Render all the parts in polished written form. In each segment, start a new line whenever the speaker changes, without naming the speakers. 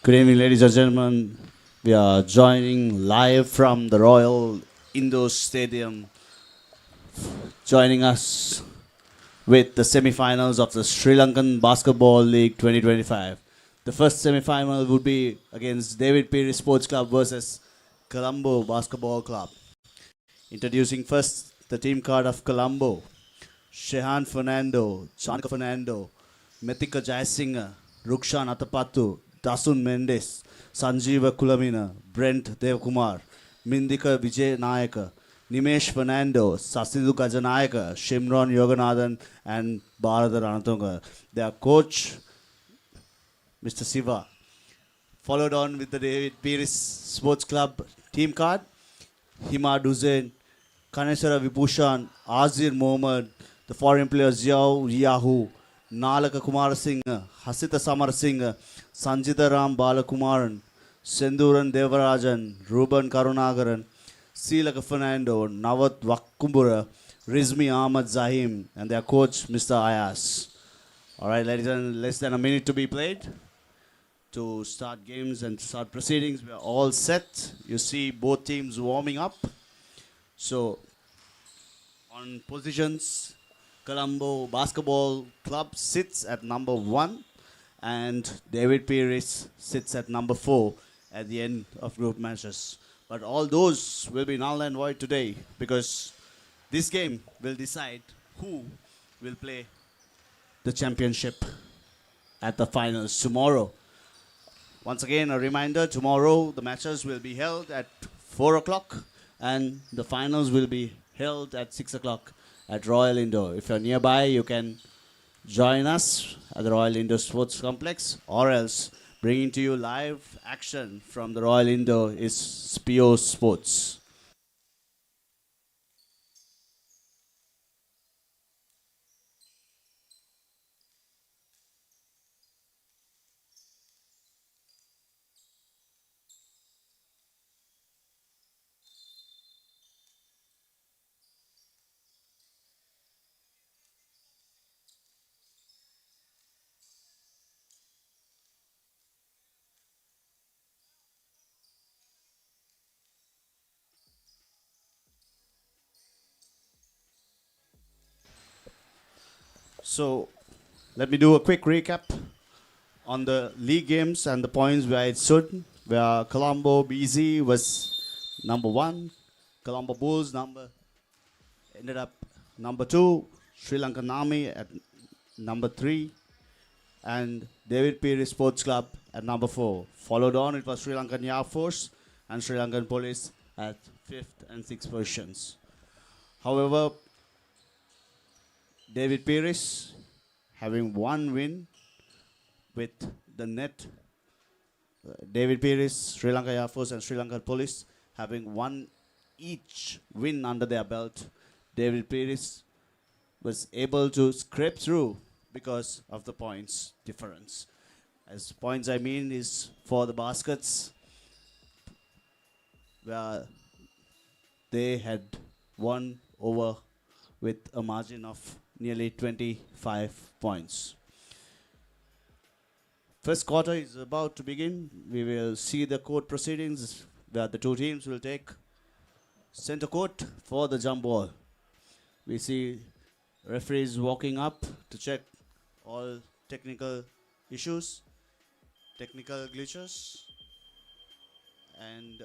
Good evening, ladies and gentlemen. We are joining live from the Royal Indoor Stadium, joining us with the semi-finals of the Sri Lankan Basketball League 2025. The first semi-final would be against David Peiris Sports Club versus Colombo Basketball Club. Introducing first the team card of Colombo: Shehan Fernando, Chanka Fernando, Methika Jayasinghe, Rukshan Atapattu, Dasun Mendes, Sanjeeva Kulamina, Brent Devkumar, Mindika Vijay Nayaka, Nimesh Fernando, Sasidu Kajanayaka, Shimron Yoganathan, and Bharadar Anatunga. Their coach, Mr. Siva. Followed on with the David Peiris Sports Club team card: Himad Hussain, Kaneshwara Vibhushan, Azir Mohammed, the foreign players Yao Yahu, Nalaka Kumar Singh, Hasita Samar Singh, Sanjita Ram Balakumaran, Senduran Devarajan, Ruben Karunagaran, Silaka Fernando, Nawat Wakumbura, Rizmi Ahmad Zahim, and their coach Mr. Ayas. All right, ladies and gentlemen, less than a minute to be played to start games and start proceedings. We are all set. You see both teams warming up. So, on positions, Colombo Basketball Club sits at number 1 and David Peiris sits at number 4 at the end of group matches. But all those will be null and void today because this game will decide who will play the championship at the finals tomorrow. Once again, a reminder, tomorrow the matches will be held at 4 o'clock and the finals will be held at 6 o'clock at Royal Indoor. If you're nearby, you can join us at the Royal Indoor Sports Complex, or else bringing to you live action from the Royal Indoor is Spio Sports. So let me do a quick recap on the league games and the points where it stood. Where Colombo BZ was number 1, Colombo Bulls ended up number 2, Sri Lankan Army at number 3, and David Peiris Sports Club at number 4. Followed on, it was Sri Lankan Air Force and Sri Lankan Police at 5th and 6th positions. However, David Peiris having one win with the net. David Peiris, Sri Lanka Air Force and Sri Lankan Police having one each win under their belt. David Peiris was able to scrape through because of the points difference. As points I mean is for the baskets, where they had won over with a margin of nearly 25 points. First quarter is about to begin. We will see the court proceedings where the two teams will take center court for the jump ball. We see referees walking up to check all technical issues, technical glitches, and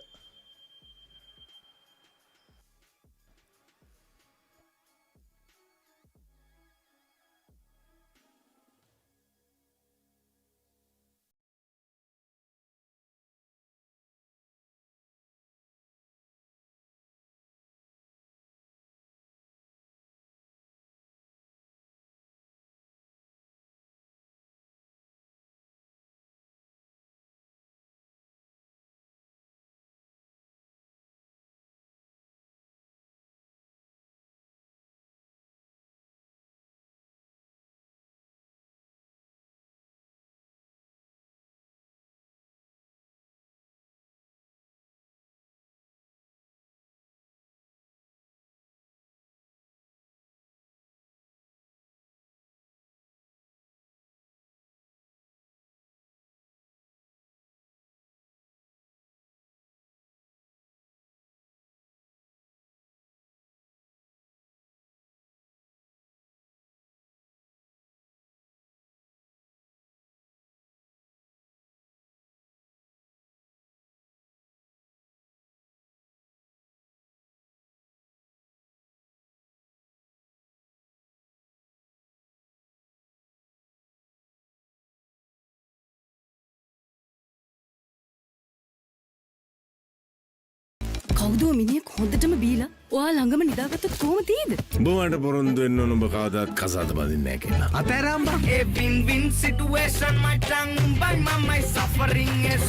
කවුද මිනිහෙක් හොඳටම බීලා ඔයා ළඟම නිදාගත්තොත් කොහොම තියෙද?
උඹ මට පොරොන්දු වෙන්න ඕන උඹ කවදාත් කසාද බඳින්නේ නැහැ කියලා.
අතෑරම් බං.
A win-win situation, my tongue by my suffering is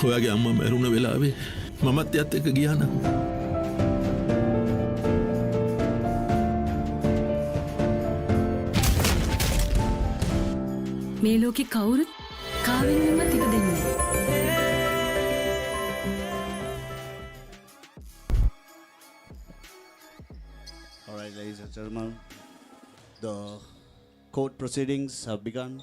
ඔයාගේ අම්මා මැරුණ වෙලාවේ මමත් එයත් එක්ක ගියා නම්
මේ ලෝකේ කවුරුත් කාවෙන්වත් ඉපදෙන්නේ නැහැ.
All right, ladies and gentlemen, the court proceedings have begun.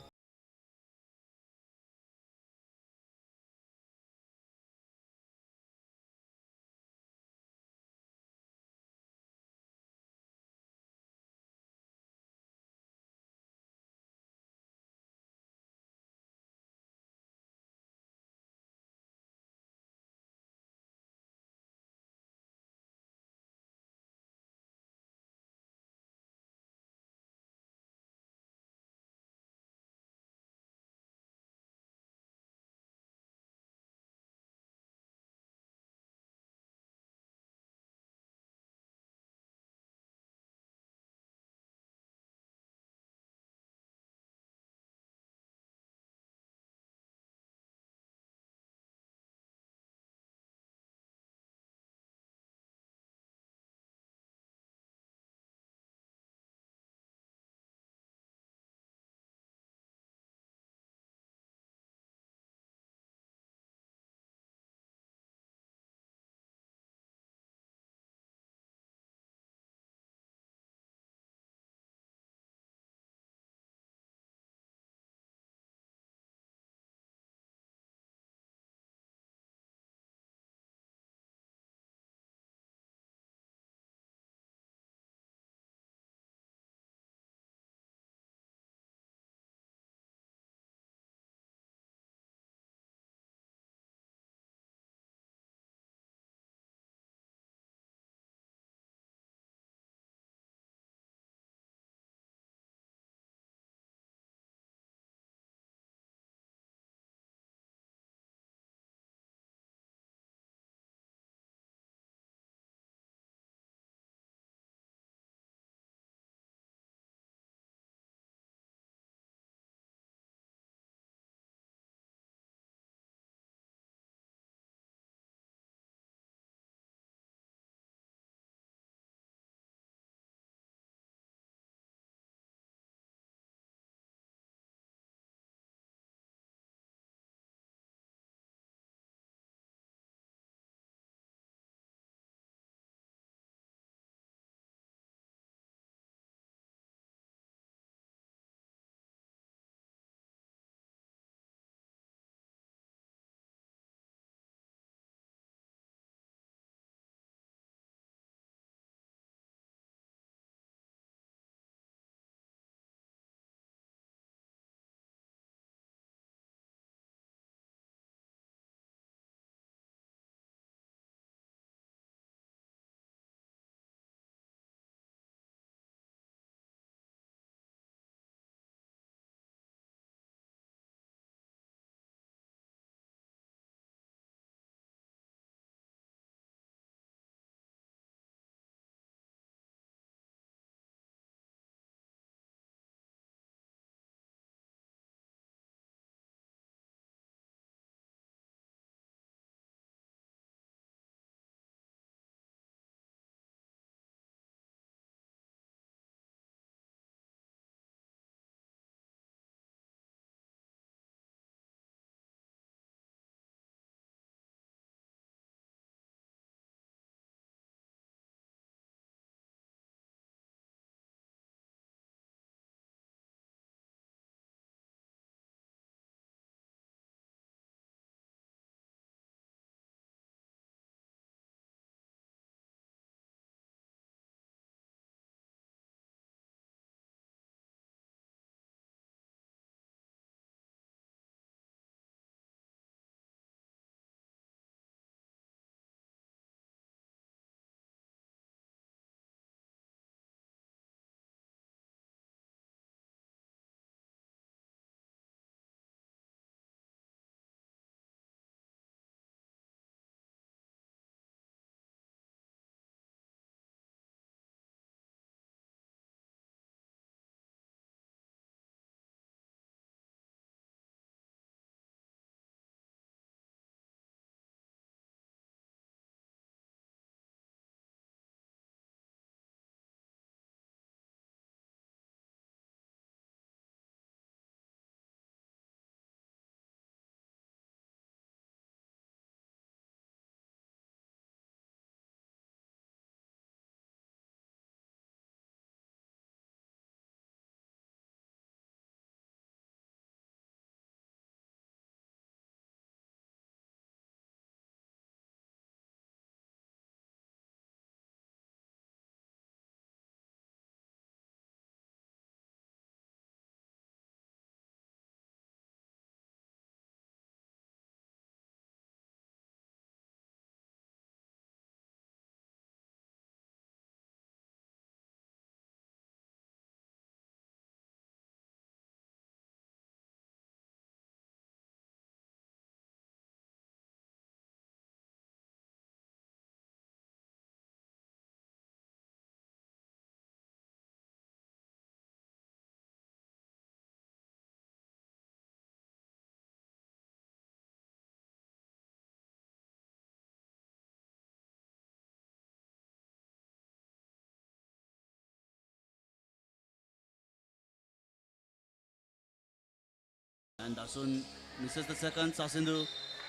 And Dasun misses the second. Sasindu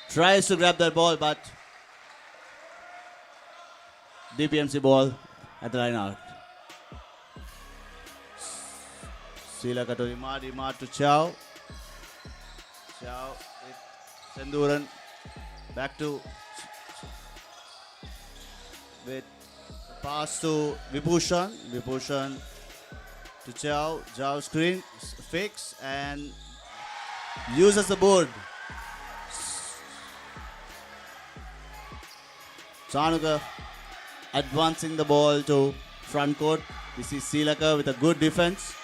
tries to grab that ball, but DPMC ball at the line out. Silaka to Imad, Imad to Chow. Chow with Senduran. Back to with pass to Vibhushan. Vibhushan to Chow. Chow screen fix and uses the board. Chanuka advancing the ball to front court. This is Silaka with a good defense.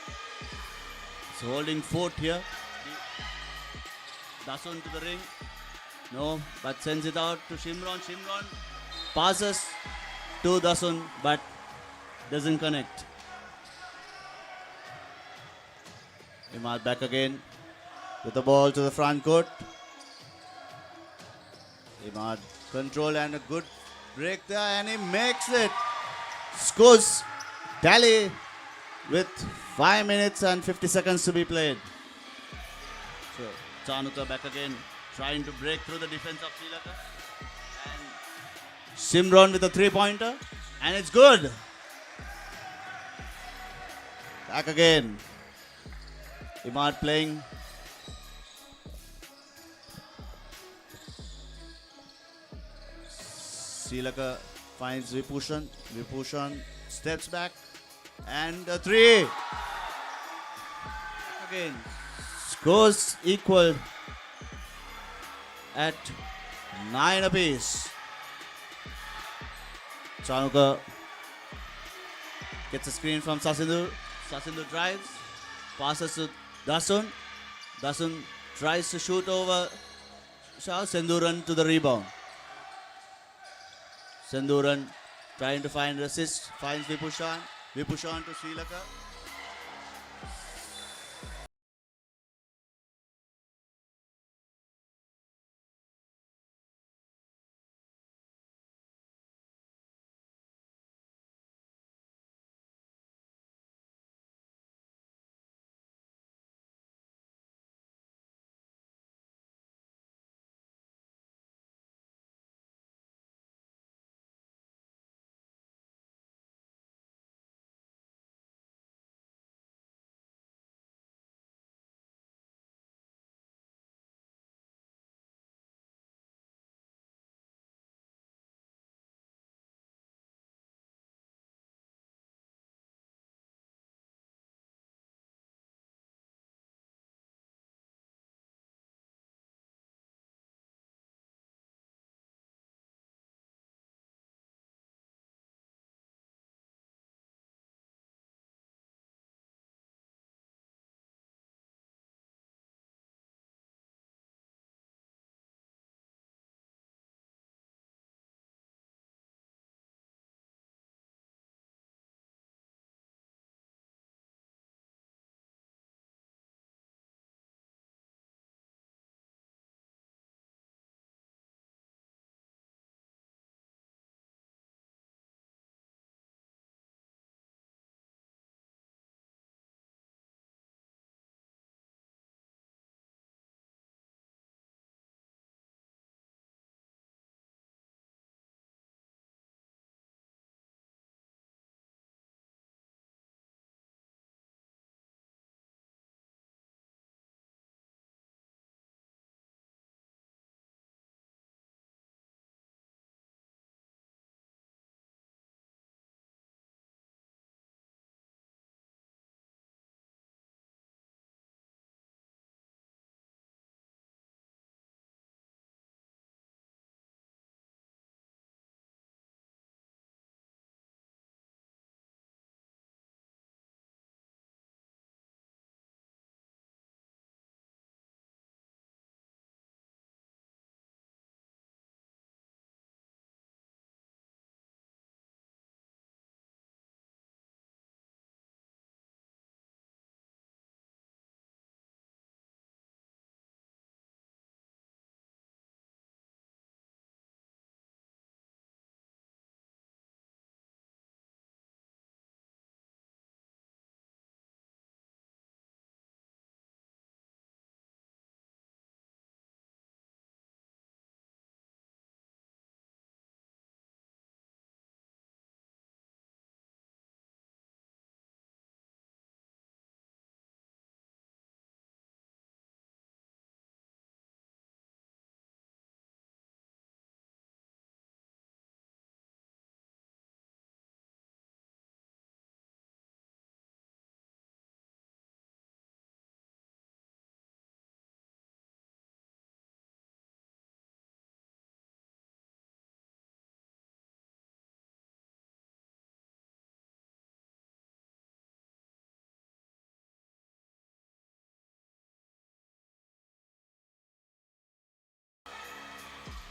He's holding fort here. Dasun to the ring. No, but sends it out to Shimron. Shimron passes to Dasun, but doesn't connect. Imad back again with the ball to the front court. Imad control and a good break there, and he makes it. Scores tally with 5 minutes and 50 seconds to be played. So Chanuka back again, trying to break through the defense of Sri Lanka. And Simron with a 3-pointer, and it's good. Back again. Imad playing. Sri Lanka finds Vipushan. Vipushan steps back. And a 3. Again. Scores equal at 9 apiece. Chanuka gets a screen from Sasindu. Sasindu drives. Passes to Dasun. Dasun tries to shoot over Shah. Senduran to the rebound. Senduran trying to find assist. Finds Vipushan. Vipushan to Sri Lanka.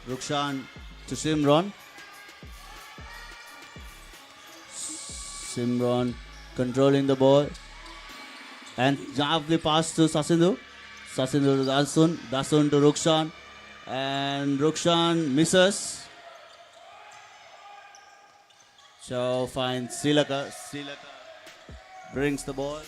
Rukshan to Simron. Simron controlling the ball. And lovely pass to Sasindu. Sasindu to Dasun. Dasun to Rukshan. And Rukshan misses. So finds Silaka. Silaka brings the ball.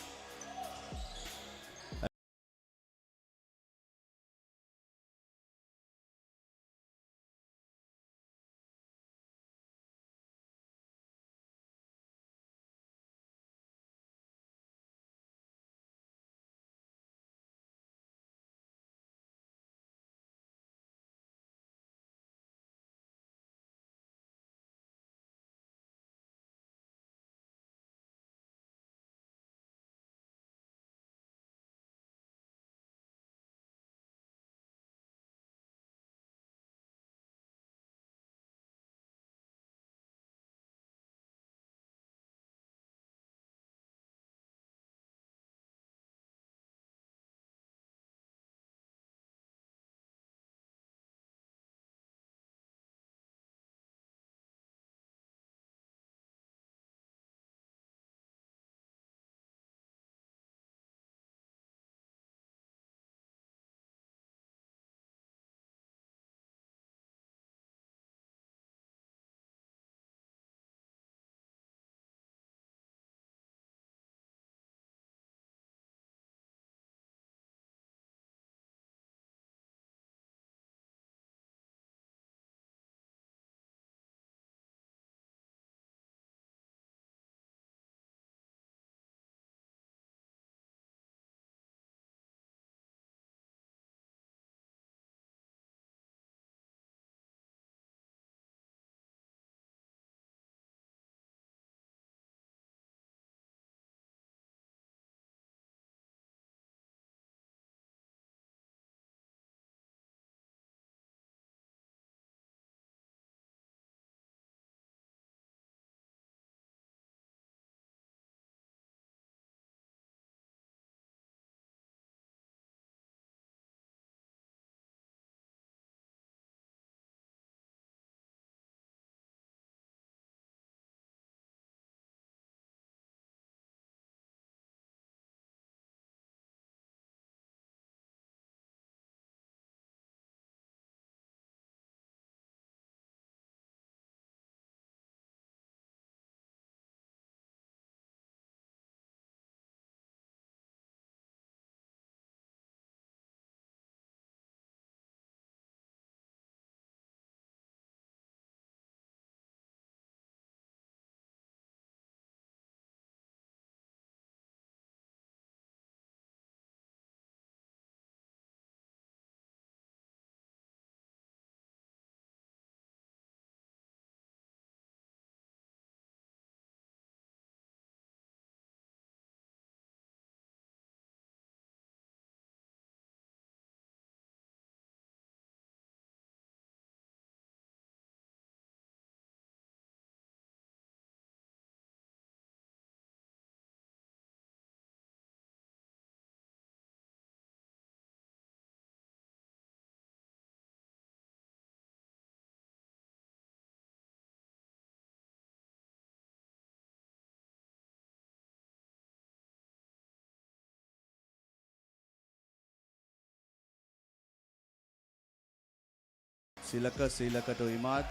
Silaka to Imad.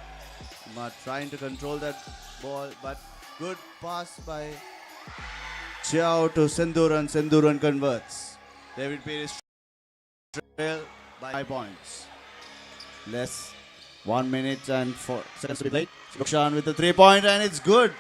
Imad trying to control that ball, but good pass by Chiao to Senduran. Senduran converts. David Peiris trail by 5 points. Less 1 minute and 4 seconds to be played. Rukshan with the 3-point, and it's good.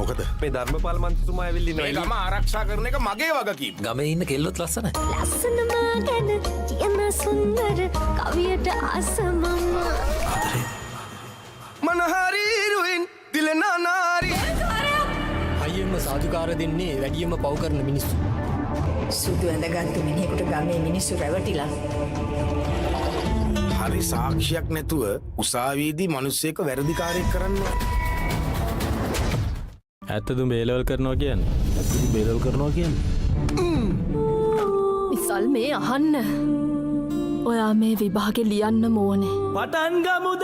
මොකද
මේ ධර්මපාල මන්ත්‍රතුමා ඇවිල්ලා
මේ
ඉන්නවා.
ගම ආරක්ෂා කරන එක මගේ වගකීම.
ගමේ ඉන්න කෙල්ලොත් ලස්සන.
ලස්සනම ගැන කියන සුන්දර කවියට අසමම
මනහරීරුවෙන් දිලනා නාරී
අයියෙන්ම සාදුකාර දෙන්නේ වැඩියෙන්ම පව් කරන මිනිස්සු.
සුදු ඇඳගත්තු මිනිහෙකුට ගමේ මිනිස්සු රැවටිලා.
හරි සාක්ෂියක් නැතුව උසාවියේදී මිනිස්සෙක් වැරදිකාරයෙක් කරනවා.
ඇත්තදුම් බේලවල් කරනවා කියන්නේ. ඇත්තදුම් බේලවල් කරනවා කියන්නේ.
විසල් මේ අහන්න. ඔයා මේ විභාගේ ලියන්න ඕනේ.
පටන් ගමුද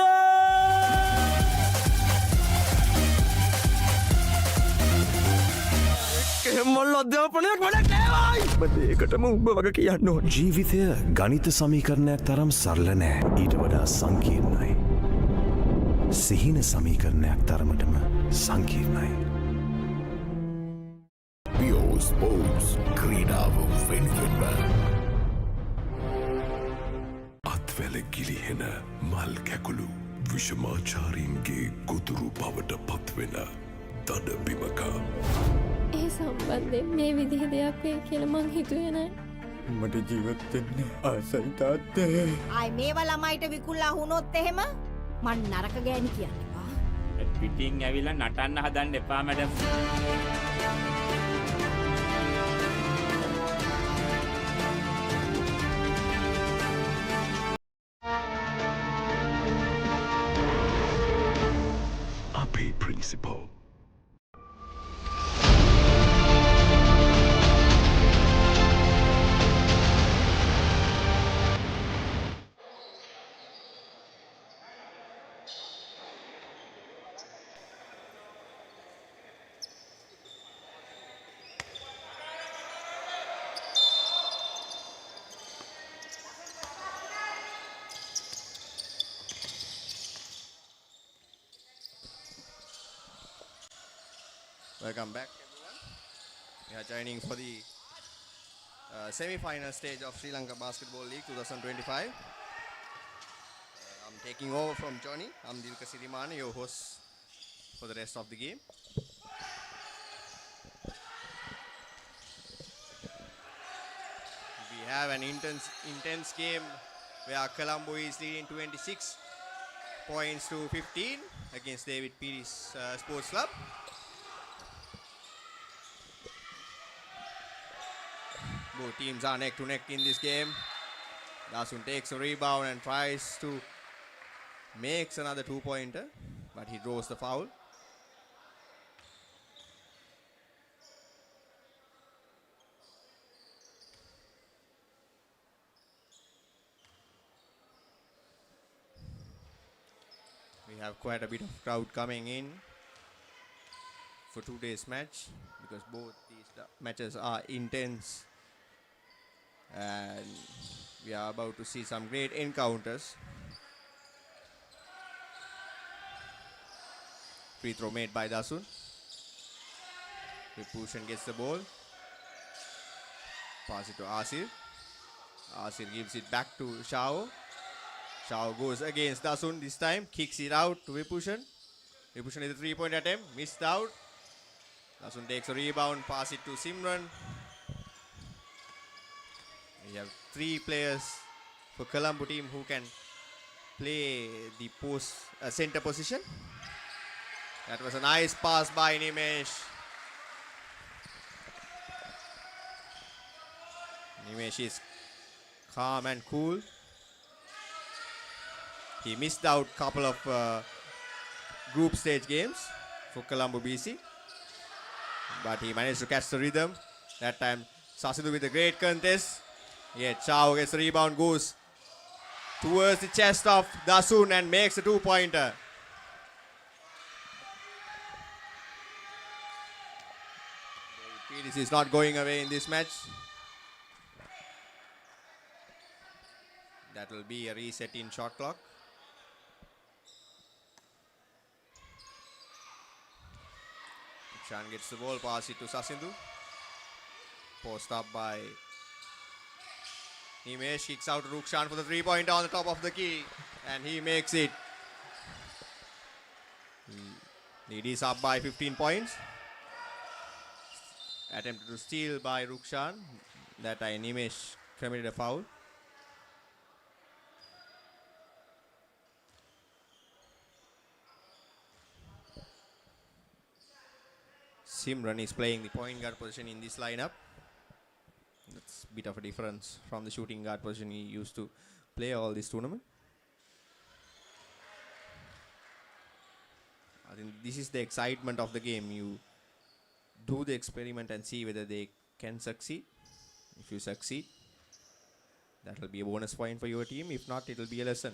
කෙමල් අධ්‍යාපනයක් වැඩක් නෑවයි
ඒකටම උඹ වග කියන්න ඕන.
ජීවිතය ගනිත සමීකරණයක් තරම් සරල නෑ ඊට වඩා සංකීර්ණයි. සිහින සමීකරණයක් තරමටම සංකීර්ණයි.
පියෝස් පෝස් ක්‍රීඩාව වෙනුවෙන්ම
අත්වැල ගිලිහෙන මල් කැකුළු විෂමාචාරීන්ගේ ගොදුරු බවට පත්වෙන දඩ බිමක
ඒ සම්බන්ධයෙන් මේ විදිහ දෙයක් වෙයි කියලා මං හිතුවේ නෑ.
මට ජීවත් වෙන්න ආසයි තාත්තේ.
ආයි මේවා ළමයිට විකුල්ලා වුණොත් එහෙම මං නරක ගෑණි කියන්නවා.
පිටින් ඇවිල්ලා නටන්න හදන්න එපා මැඩම්
අපේ principal
Welcome back everyone. We are joining for the semi-final stage of Sri Lanka Basketball League 2025. I'm taking over from Johnny. I'm Dilka Sirimana, your host for the rest of the game. We have an intense game where Colombo is leading 26 points to 15 against David Peiris Sports Club. Both teams are neck to neck in this game. Dasun takes a rebound and tries to makes another 2-pointer, but he draws the foul. We have quite a bit of crowd coming in for today's match because both these matches are intense. And we are about to see some great encounters. Free throw made by Dasun. Vipushan gets the ball. Pass it to Asir. Asir gives it back to Shao. Shao goes against Dasun this time. Kicks it out to Vipushan. Vipushan is a 3-point attempt. Missed out. Dasun takes a rebound. Pass it to Simran. We have 3 players for Colombo team who can play the center position. That was a nice pass by Nimesh. Nimesh is calm and cool. He missed out a couple of group stage games for Colombo BC. But he managed to catch the rhythm. That time Sasidu with a great contest. Yeah, Chao gets the rebound, goes towards the chest of Dasun and makes a 2-pointer. Peiris is not going away in this match. That will be a reset in shot clock. Shan gets the ball, pass it to Sasindu. Post up by Nimesh, kicks out to Rukshan for the 3-pointer on the top of the key. And he makes it. Lead is up by 15 points. attempted to steal by Rukshan. That time Nimesh committed a foul. Simran is playing the point guard position in this lineup. That's a bit of a difference from the shooting guard position he used to play all this tournament. I think this is the excitement of the game. You do the experiment and see whether they can succeed. If you succeed, that will be a bonus point for your team. If not, it will be a lesson.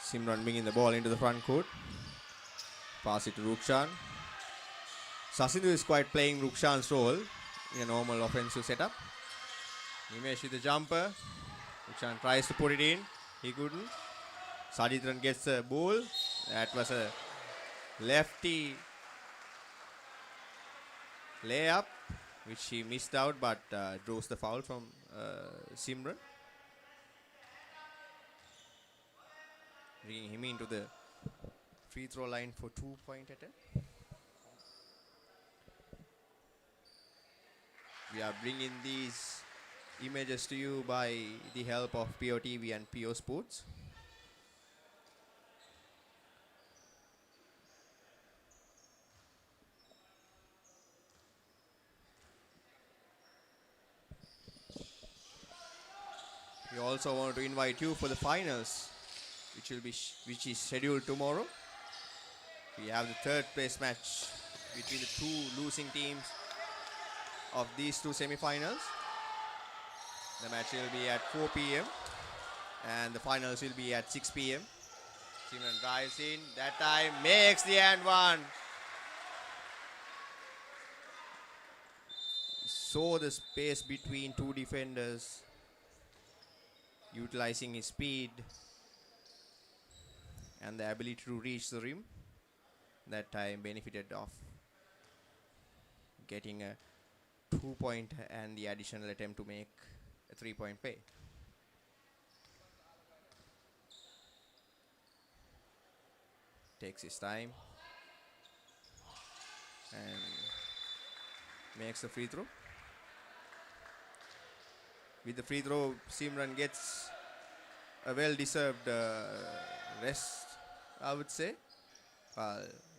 Simran bringing the ball into the front court. Pass it to Rukshan. Sasindhu is quite playing Rukshan's role in a normal offensive setup. Nimesh with the jumper. Rukshan tries to put it in. He couldn't. Sajitran gets the ball. That was a lefty layup, which he missed out, but draws the foul from Simran. Bringing him into the free throw line for 2-point attempt. We are bringing these images to you by the help of POTV and PO Sports. We also want to invite you for the finals, which is scheduled tomorrow. We have the third place match between the two losing teams of these two semi-finals. The match will be at 4 p.m. and the finals will be at 6 p.m. Simran drives in, that time makes the and one. Saw the space between two defenders, utilizing his speed and the ability to reach the rim. That time benefited of getting a 2-point and the additional attempt to make a 3-point play. Takes his time and makes the free throw. With the free throw, Simran gets a well-deserved rest, I would say.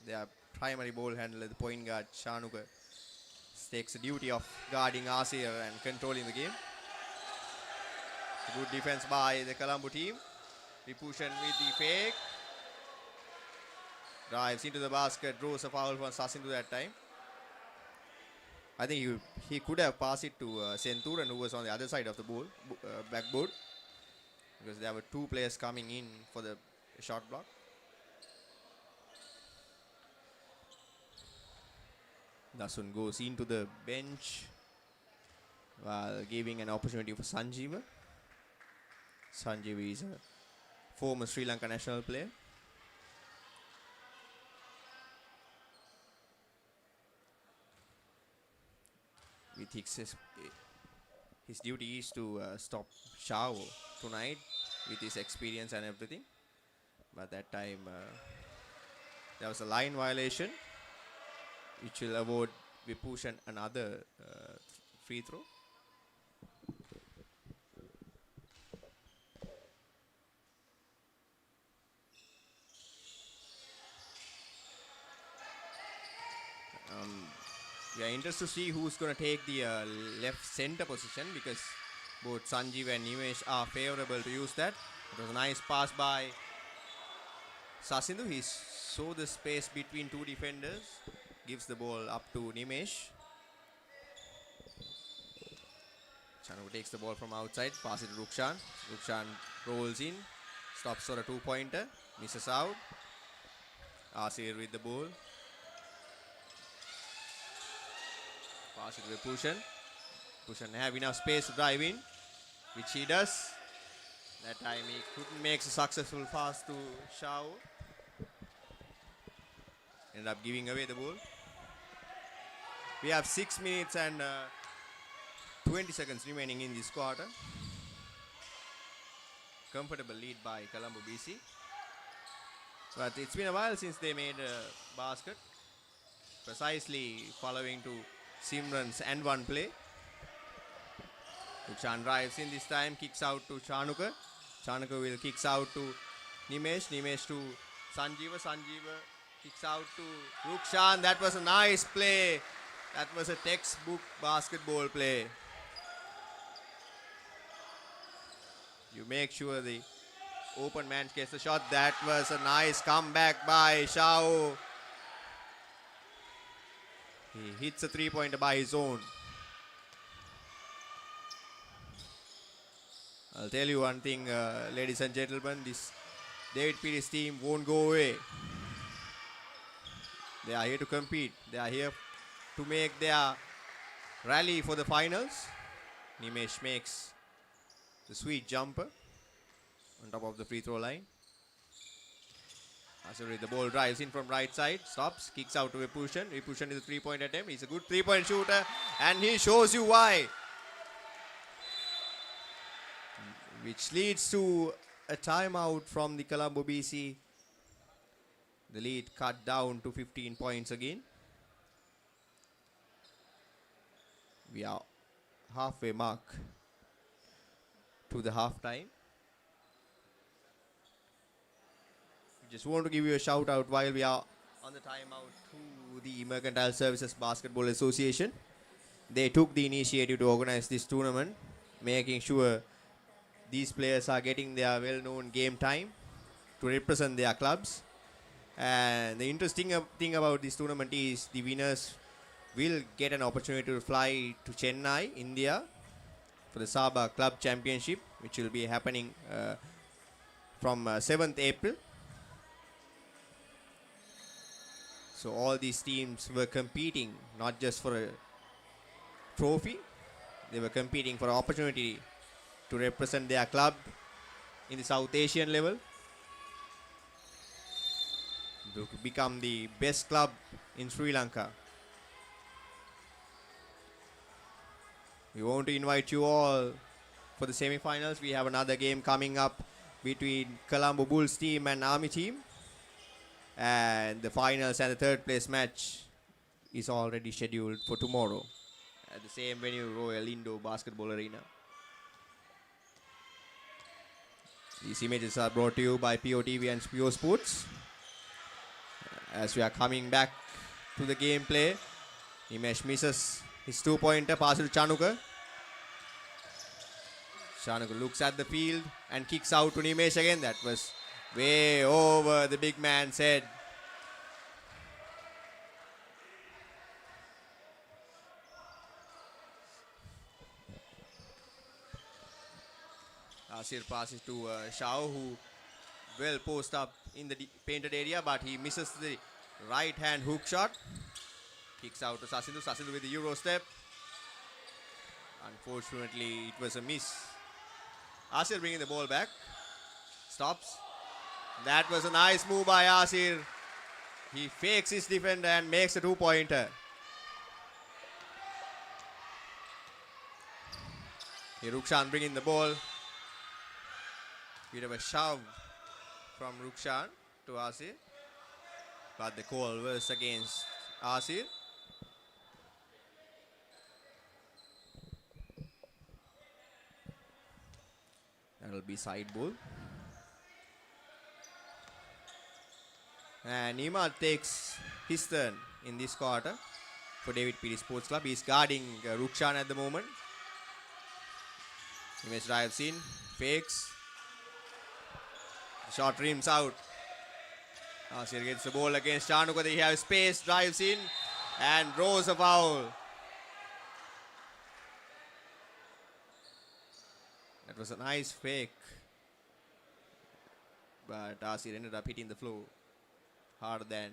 Their primary ball handler, the point guard Shanuka, takes the duty of guarding Asir and controlling the game. Good defense by the Colombo team. Repushan with the fake. Drives into the basket, draws a foul from Sasindhu that time. I think he could have passed it to Senthuran, who was on the other side of the backboard, because there were two players coming in for the shot block. Dasun goes into the bench while giving an opportunity for Sanjeeva. Sanjeeva is a former Sri Lanka national player. With his duty is to stop Shao tonight with his experience and everything. But that time there was a line violation, which will award Vipushan another free throw. We are interested to see who's going to take the left center position, because both Sanjeev and Nimesh are favorable to use that. It was a nice pass by Sasindhu. He saw the space between two defenders, gives the ball up to Nimesh. Chanu takes the ball from outside, pass it to Rukshan. Rukshan rolls in, stops for a 2-pointer, misses out. Asir with the ball. Pass it to Pushan. Pushan have enough space to drive in, which he does. That time he couldn't make a successful pass to Shao. Ended up giving away the ball. We have 6 minutes and 20 seconds remaining in this quarter. Comfortable lead by Colombo BC. But it's been a while since they made a basket. Precisely following to Simran's and one play. Rukshan drives in this time, kicks out to Chanuka. Chanuka will kicks out to Nimesh. Nimesh to Sanjeeva. Sanjeeva kicks out to Rukshan. That was a nice play. That was a textbook basketball play. You make sure the open man gets the shot. That was a nice comeback by Shao. He hits a three-pointer by his own. I'll tell you one thing, ladies and gentlemen, this David Peiris team won't go away. They are here to compete. They are here to make their rally for the finals. Nimesh makes the sweet jumper on top of the free throw line. Sorry, the ball drives in from right side, stops, kicks out to Vipushan. Vipushan is a three-point attempt. He's a good three-point shooter, and he shows you why. Which leads to a timeout from the Colombo BC. The lead cut down to 15 points again. We are halfway mark to the half time. Just want to give you a shout out while we are on the timeout to the Mercantile Services Basketball Association. They took the initiative to organize this tournament, making sure these players are getting their well-known game time to represent their clubs. And the interesting thing about this tournament is the winners will get an opportunity to fly to Chennai, India for the Sabah Club Championship, which will be happening from 7th April. So all these teams were competing not just for a trophy, they were competing for an opportunity to represent their club in the South Asian level, to become the best club in Sri Lanka. We want to invite you all for the semi-finals. We have another game coming up between Colombo Bulls team and Army team. And the finals and the third place match is already scheduled for tomorrow at the same venue, Royal Indo Basketball Arena. These images are brought to you by POTV and Pure Sports. As we are coming back to the gameplay, Nimesh misses his two-pointer, pass to Chanuka. Chanuka looks at the field and kicks out to Nimesh again. That was way over the big man's head. Asir passes to Shao, who well post up in the painted area, but he misses the right hand hook shot. Kicks out to Sasindu. Sasindu with the Euro step. Unfortunately, it was a miss. Asir bringing the ball back. Stops. That was a nice move by Asir. He fakes his defender and makes a two-pointer. Here Rukshan bringing the ball. Bit of a shove from Rukshan to Asir. But the call was against Asir. That will be side ball. And Nima takes his turn in this quarter for David Peiris Sports Club. He's guarding Rukshan at the moment. Nimesh drives in, fakes. Shot rims out. Asir gets the ball against Chanuka. He has space, drives in, and draws a foul. That was a nice fake. But Asir ended up hitting the floor harder than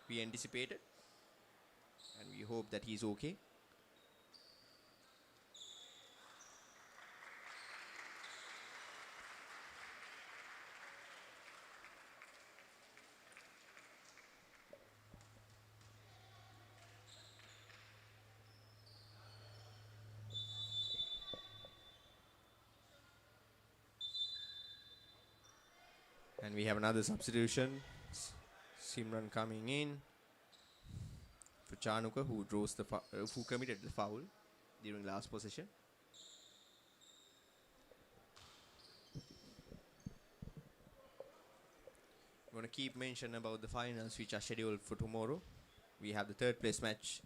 we anticipated. And we hope that he's okay. And we have another substitution. Simran coming in for Chanuka, who who committed the foul during last possession. I'm going to keep mention about the finals which are scheduled for tomorrow. We have the third place match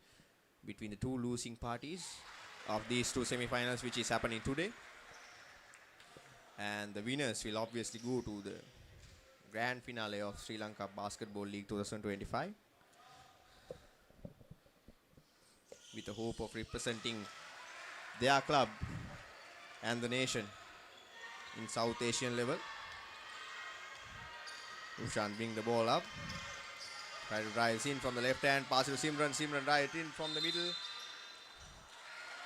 between the two losing parties of these two semi-finals, which is happening today. And the winners will obviously go to the grand finale of Sri Lanka Basketball League 2025 with the hope of representing their club and the nation in South Asian level. Ushan bring the ball up. Try to drive in from the left hand. Pass it to Simran. Simran right in from the middle.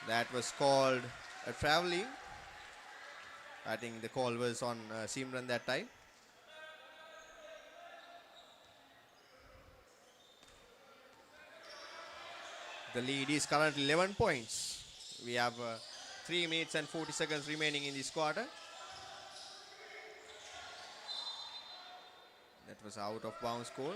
That was called a travelling. I think the call was on Simran that time. The lead is currently 11 points. We have 3 minutes and 40 seconds remaining in this quarter. That was out of bounds goal.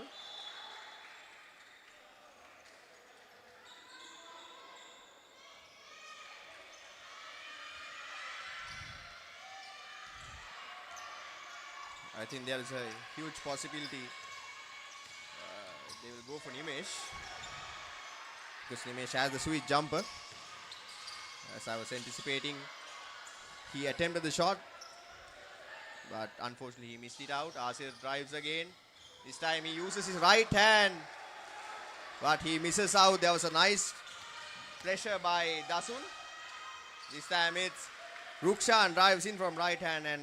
I think there is a huge possibility they will go for Nimesh, because Nimesh has the sweet jumper. As I was anticipating, he attempted the shot, but unfortunately he missed it out. Asir drives again. This time he uses his right hand, but he misses out. There was a nice pressure by Dasun. This time it's Rukshan drives in from right hand and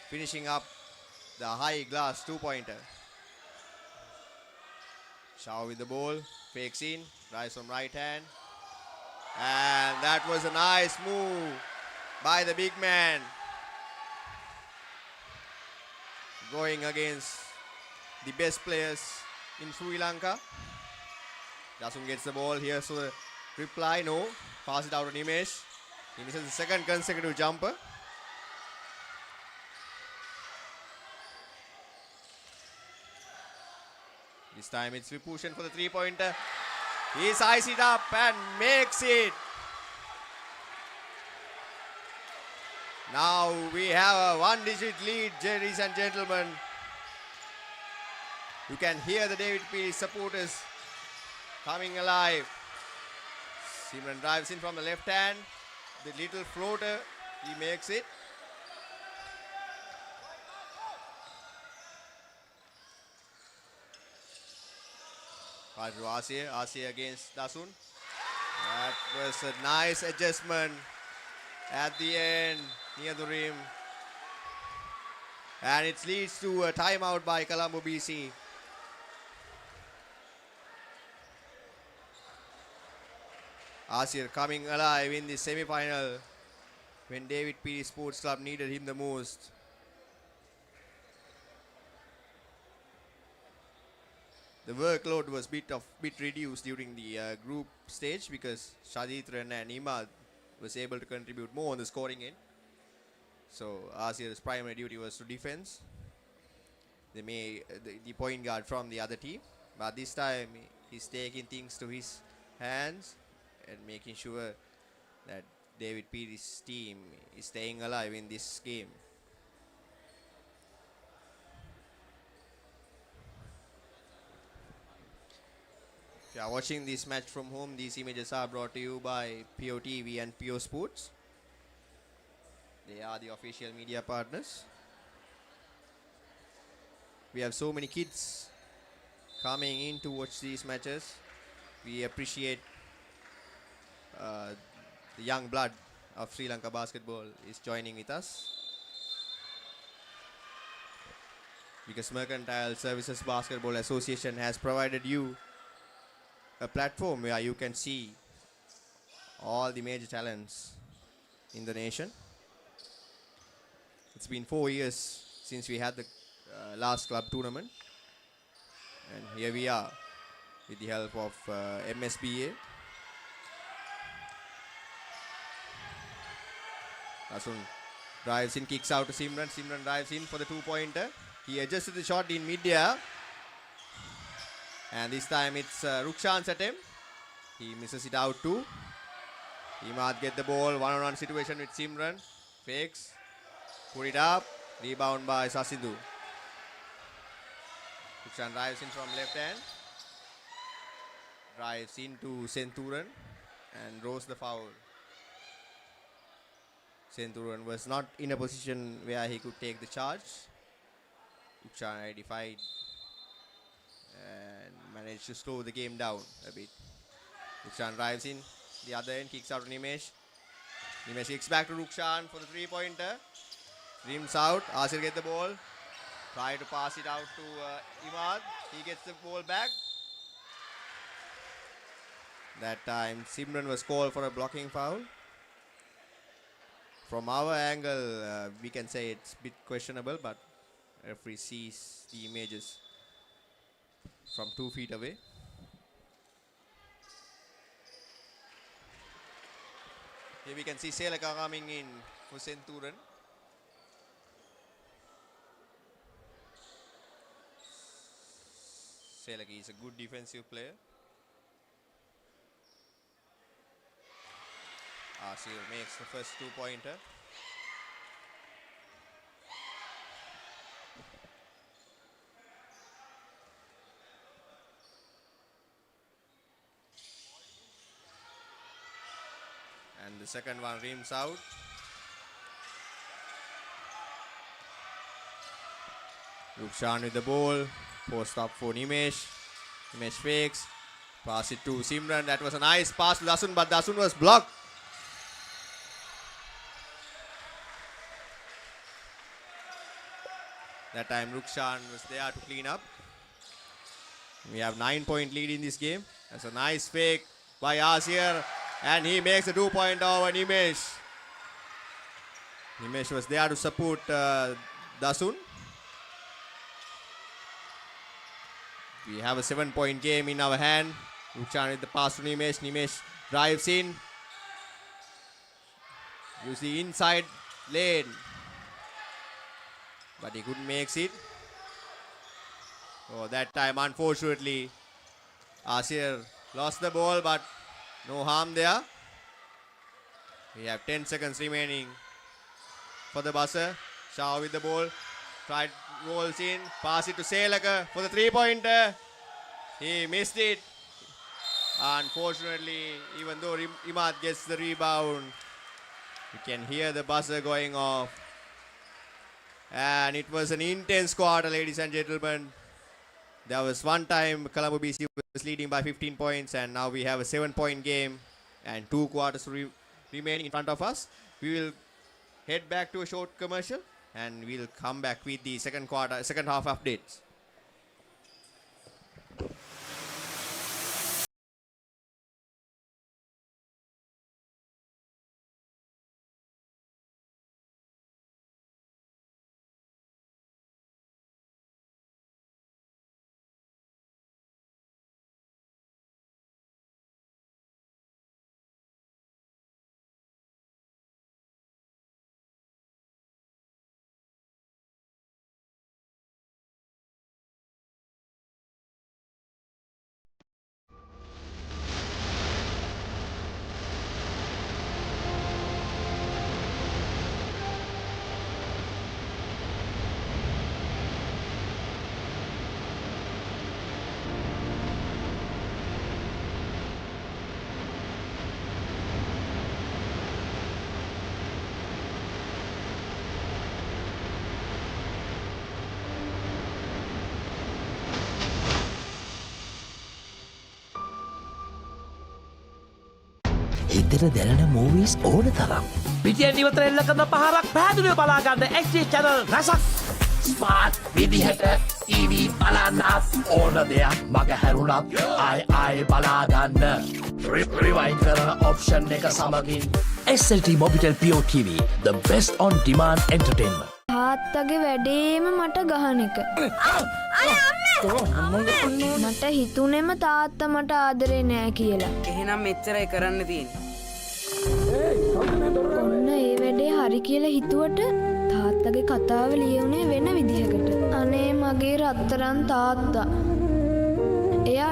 finishing up the high glass 2-pointer. Shao with the ball, fakes in, drives from right hand. And that was a nice move by the big man. Going against the best players in Sri Lanka. Dasun gets the ball here, so the reply, no. Pass it out to Nimesh. He misses the second consecutive jumper. This time it's Vibhushan for the 3-pointer. He sizes it up and makes it. Now we have a 1-digit lead, ladies and gentlemen. You can hear the David Peiris supporters coming alive. Simran drives in from the left hand. The little floater, he makes it. Pass to Asir. Asir against Dasun. That was a nice adjustment at the end near the rim. And it leads to a timeout by Colombo BC. Asir coming alive in the semi-final when David Peiris Sports Club needed him the most. The workload was bit reduced during the group stage because Shaditran and Imad was able to contribute more on the scoring end. So Asir's primary duty was to defense. The point guard from the other team, but this time he's taking things to his hands and making sure that David Peiris' team is staying alive in this game. If you are watching this match from home, these images are brought to you by POTV and PO Sports. They are the official media partners. We have so many kids coming in to watch these matches. We appreciate the young blood of Sri Lanka basketball is joining with us, because Mercantile Services Basketball Association has provided you a platform where you can see all the major talents in the nation. It's been 4 years since we had the last club tournament, and here we are with the help of MSBA. Dasun drives in, kicks out to Simran. Simran drives in for the 2-pointer. He adjusted the shot in mid-air. And this time it's Rukshan's attempt. He misses it out too. Imad get the ball, one-on-one situation with Simran. Fakes, put it up, rebound by Sasidhu. Rukshan drives in from left hand. Drives into Senthuran and draws the foul. Senthuran was not in a position where he could take the charge. Rukshan identified and managed to slow the game down a bit. Rukshan drives in the other end, kicks out to Nimesh. Nimesh kicks back to Rukshan for the three-pointer. Rims out, Asir gets the ball. Try to pass it out to Imad. He gets the ball back. That time Simran was called for a blocking foul. From our angle, we can say it's a bit questionable, but referee sees the images from 2 feet away. Here we can see Selaka coming in for Senthuran. Selaka is a good defensive player. Asir makes the first 2-pointer. And the second one rims out. Rukshan with the ball. Post up for Nimesh. Nimesh fakes. Pass it to Simran. That was a nice pass to Dasun, but Dasun was blocked. That time Rukshan was there to clean up. We have 9-point lead in this game. That's a nice fake by Asir. And he makes a 2-point over Nimesh. Nimesh was there to support Dasun. We have a 7-point game in our hand. Rukshan with the pass to Nimesh. Nimesh drives in. Use the inside lane. But he couldn't make it. Oh, that time, unfortunately, Asir lost the ball, but no harm there. We have 10 seconds remaining for the buzzer. Shah with the ball. Tried, rolls in. Pass it to Selaka for the 3-pointer. He missed it. Unfortunately, even though Imad gets the rebound, you can hear the buzzer going off. And it was an intense quarter, ladies and gentlemen. There was one time Colombo BC was leading by 15 points, and now we have a 7-point game and 2 quarters remaining in front of us. We will head back to a short commercial and we'll come back with the second half updates.
හිතට දැලන movies ඕන තරම්. පිටියෙන් ඉවතර එල්ල කරන පහරක් පැහැදිලිව බලාගන්න XG channel රසක්. Smart විදිහට TV බලන්නත් ඕන දෙයක් මග හැරුණත් ආයි බලාගන්න. රිවයින්ඩ් කරන ඔප්ෂන් එක සමගින් SLT Mobitel Pure TV, the best on demand entertainment.
තාත්තගේ වැඩේම මට ගහන එක. මට හිතුනේම තාත්තා මට ආදරේ නෑ කියලා.
එහෙනම් මෙච්චරයි කරන්න තියෙන්නේ.
ඔන්න ඒ වැඩේ හරි කියලා හිතුවට තාත්තගේ කතාව ලියුනේ වෙන විදිහකට. අනේ මගේ රත්තරන් තාත්තා. එයා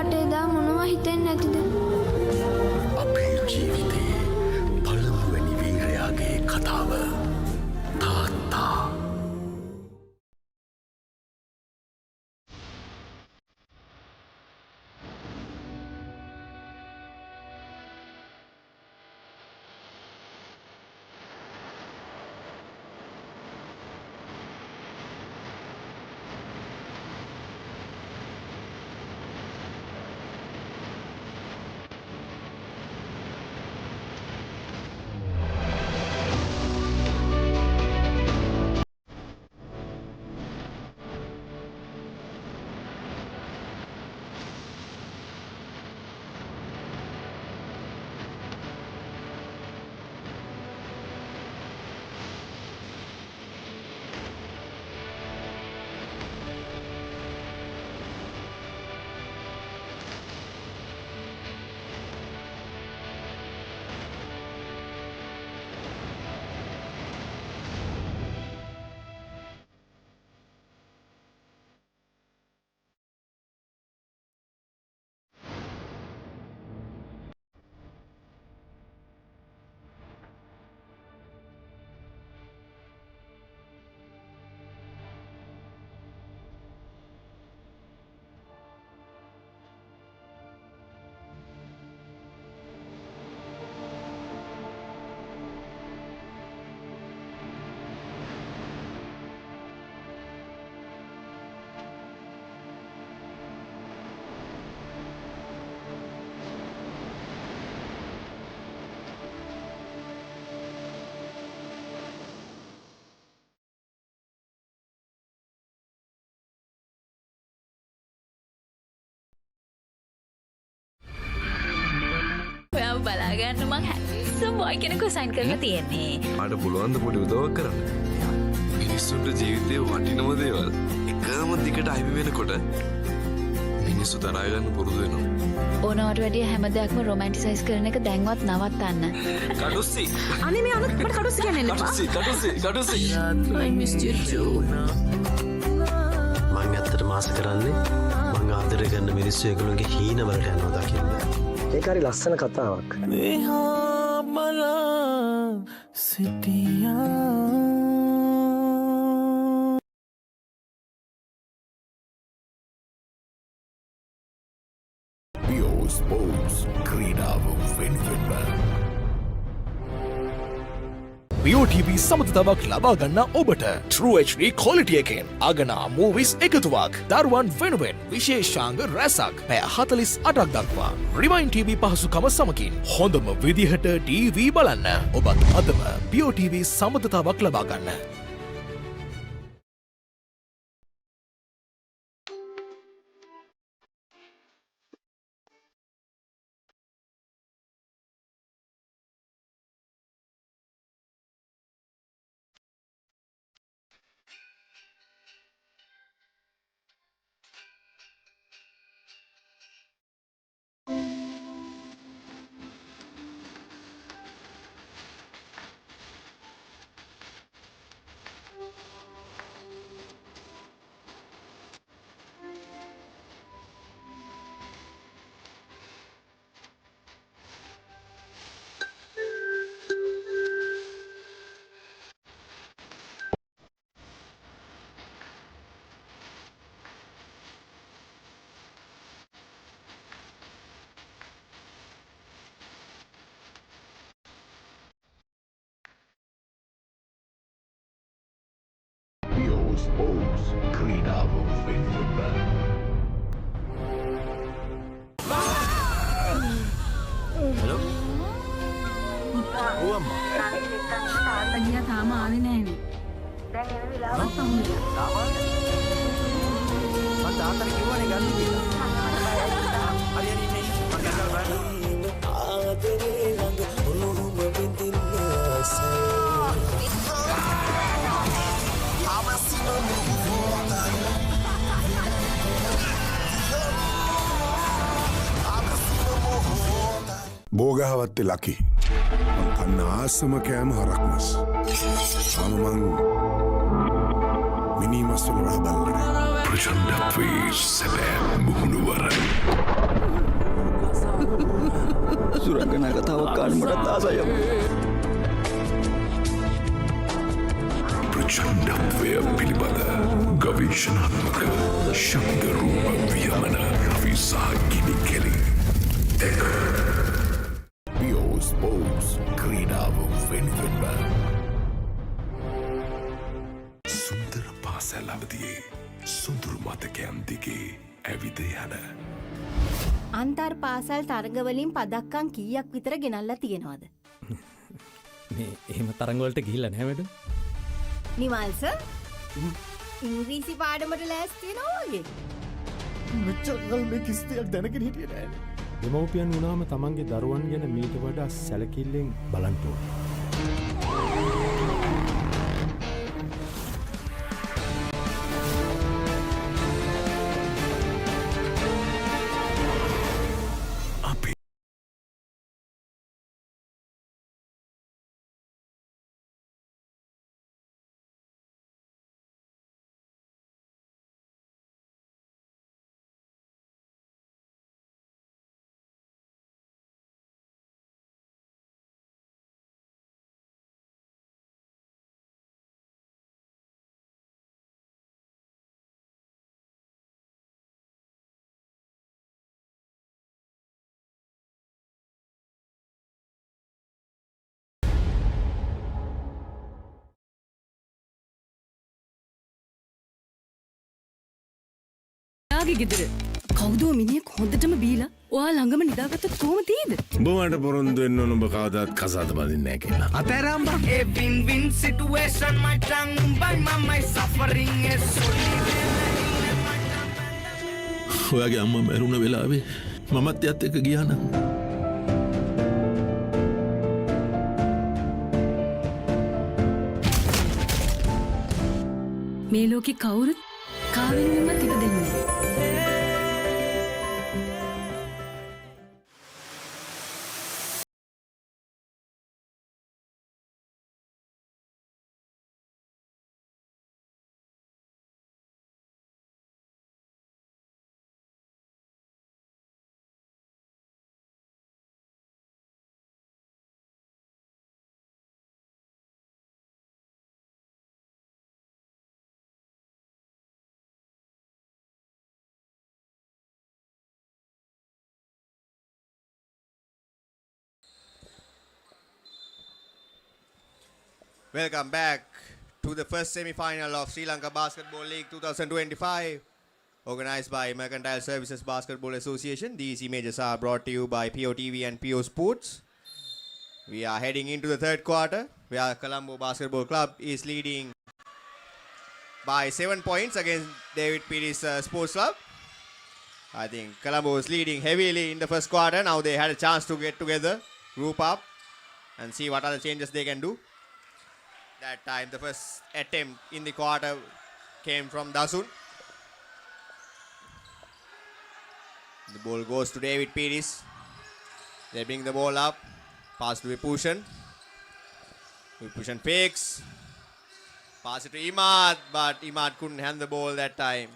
බලාගන්න මං හැන්සම් බොයි කෙනෙකු සයින් කරලා තියෙන්නේ.
අට පුළුවන්ද පොඩි උදවක් කරන්න. මිනිස්සුන්ට ජීවිතය වටිනම දේවල් එකම දිකට අහිමි වෙනකොට මිනිස්සු තරාගන්න පුරුදු වෙනවා.
ඕනවට වැඩිය හැම දෙයක්ම රොමැන්ටිසයිස් කරන එක දැන්වත් නවත්තන්න.
කඩුස්සි.
අනේ මේ අනුත් මට කඩුස්සි කියන්නේ එපා.
කඩුස්සි.
I missed you too.
මං ඇත්තට මාස කරන්නේ මං ආදරය කරන මිනිස්සු ඒගොල්ලෝගේ හීන වලට යනවා දකින්න. ඒක හරි ලස්සන කතාවක්.
මෙහා බලා සිටියා
ස්පෝර්ට්ස් ක්‍රීඩාව වෙනුවෙන්ම
BOTV සමතතාවක් ලබා ගන්න ඔබට True HD quality එකෙන් අගනා movies එකතුවක් දරුවන් වෙනුවෙන් විශේෂාංග රැසක් පැය 48ක් දක්වා Rewind TV පහසුකම සමගින් හොඳම විදිහට TV බලන්න ඔබත් අදම BOTV සමතතාවක් ලබා ගන්න.
ස්පෝර්ට්ස් ක්‍රීඩාව වෙනුවෙන්ම
හෙලෝ ඕ අම්මා
තාත්තා ගියා තාම ආවේ නැහැනේ. දැන් එන වෙලාවක් තමයි.
මං තාත්තට කිව්වනේ ගන්න කියලා. හරි හරි ඉන්නේ. මං ගන්නවා බලන්න. ආදරේ ළඟ ඔළුම බින්දින්න ආසයි.
බෝගහවත්තේ ලකි කන්න ආසම කෑම හරක්මස් ආමමං මිනිමස්වල රහබල්ලන ප්‍රචන්ඩත්වේ සැබෑ මුහුණුවර
සුරංගනා කතාවක් කාලමටත් ආසය
ප්‍රචන්ඩත්වය පිළිබඳ ගවේශනාත්මක ශබ්දරූප වියමන රවිසා ගිනි කෙලි එක ස්පෝර්ට්ස් ක්‍රීඩාව වෙනුවෙන්ම සුන්දර පාසැල් අවදියේ සුන්දුරු මතකයන් දිගේ ඇවිද යන
අන්තර් පාසල් තරගවලින් පදක්කම් කීයක් විතර ගෙනල්ලා තියෙනවද?
මේ එහෙම තරංගවලට ගිහිල්ලා නැහැ වැඩ.
නිමල්ස ඉංග්‍රීසි පාඩමට ලෑස්ති වෙනවා වගේ.
මෙච්චර කල් මේ කිසි දෙයක් දැනගෙන හිටියේ නැහැ.
දෙමව්පියන් වුණාම තමන්ගේ දරුවන් ගැන මීට වඩා සැලකිල්ලෙන් බලන්න ඕනේ.
යාගේ ගෙදර කවුදෝ මිනිහෙක් හොඳටම බීලා ඔයා ළඟම නිදාගත්තොත් කොහොම තියෙද?
උඹට පොරොන්දු වෙන්න ඕන උඹ කවදාත් කසාද බඳින්නේ නැහැ කියලා.
අතෑරම් බා.
A win-win situation, my tongue by my suffering is so
ඔයාගේ අම්මා මැරුණ වෙලාවේ මමත් එයත් එක්ක ගියා නම්
මේ ලෝකෙ කවුරුත් කාවෙන්වත් ඉපදෙන්නේ නැහැ.
Welcome back to the first semi-final of Sri Lanka Basketball League 2025, organized by Mercantile Services Basketball Association. These images are brought to you by POTV and PO Sports. We are heading into the third quarter, where Colombo Basketball Club is leading by 7 points against David Peiris Sports Club. I think Colombo was leading heavily in the first quarter. Now they had a chance to get together, group up, and see what other changes they can do. That time the first attempt in the quarter came from Dasun. The ball goes to David Peiris. They bring the ball up. Pass to Vipushan. Vipushan fakes. Pass it to Imad, but Imad couldn't hand the ball that time.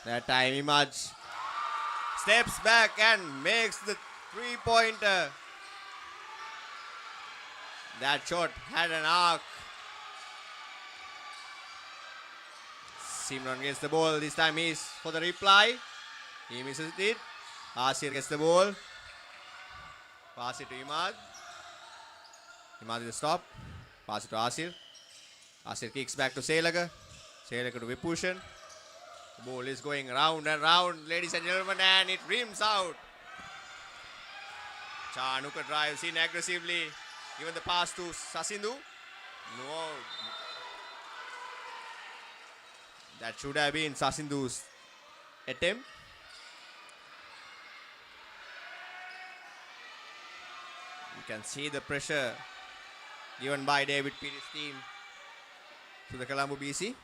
That time Imad steps back and makes the three-pointer. That shot had an arc. Simran gets the ball. This time he's for the reply. He misses it. Asir gets the ball. Pass it to Imad. Imad is the stop. Pass it to Asir. Asir kicks back to Selaka. Selaka to Vipushan. The ball is going round and round, ladies and gentlemen, and it rims out. Chanuka drives in aggressively. Given the pass to Sasindu. No. That should have been Sasindu's attempt. You can see the pressure given by David Peiris' team to the Colombo BC.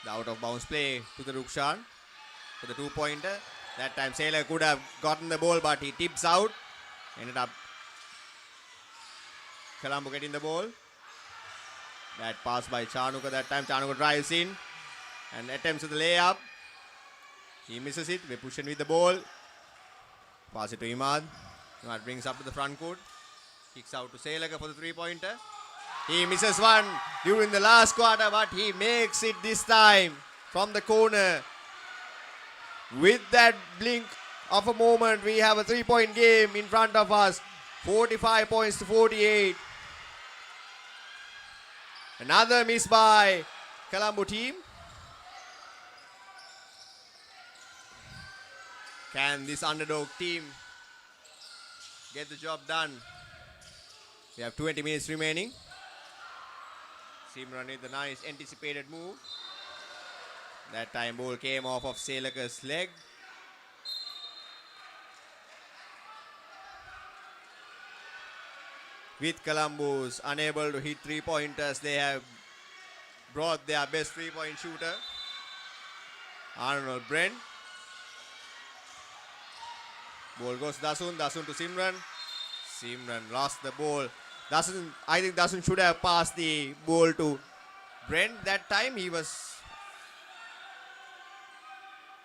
The out of bounds play to the Rukshan for the two-pointer. That time Sailor could have gotten the ball, but he tips out. Ended up Colombo getting the ball. That pass by Chanuka. That time Chanuka drives in and attempts the layup. He misses it. Vipushan with the ball. Pass it to Imad. Imad brings up to the front court. Kicks out to Selaka for the three-pointer. He misses one during the last quarter, but he makes it this time from the corner. With that blink of a moment, we have a three-point game in front of us. 45 points to 48. Another miss by Colombo team. Can this underdog team get the job done? We have 20 minutes remaining. Simran with the nice anticipated move. That time ball came off of Selaka's leg. With Colombo's unable to hit three-pointers, they have brought their best three-point shooter, Arnold Brent. Ball goes to Dasun, Dasun to Simran. Simran lost the ball. I think Dasun should have passed the ball to Brent. That time he was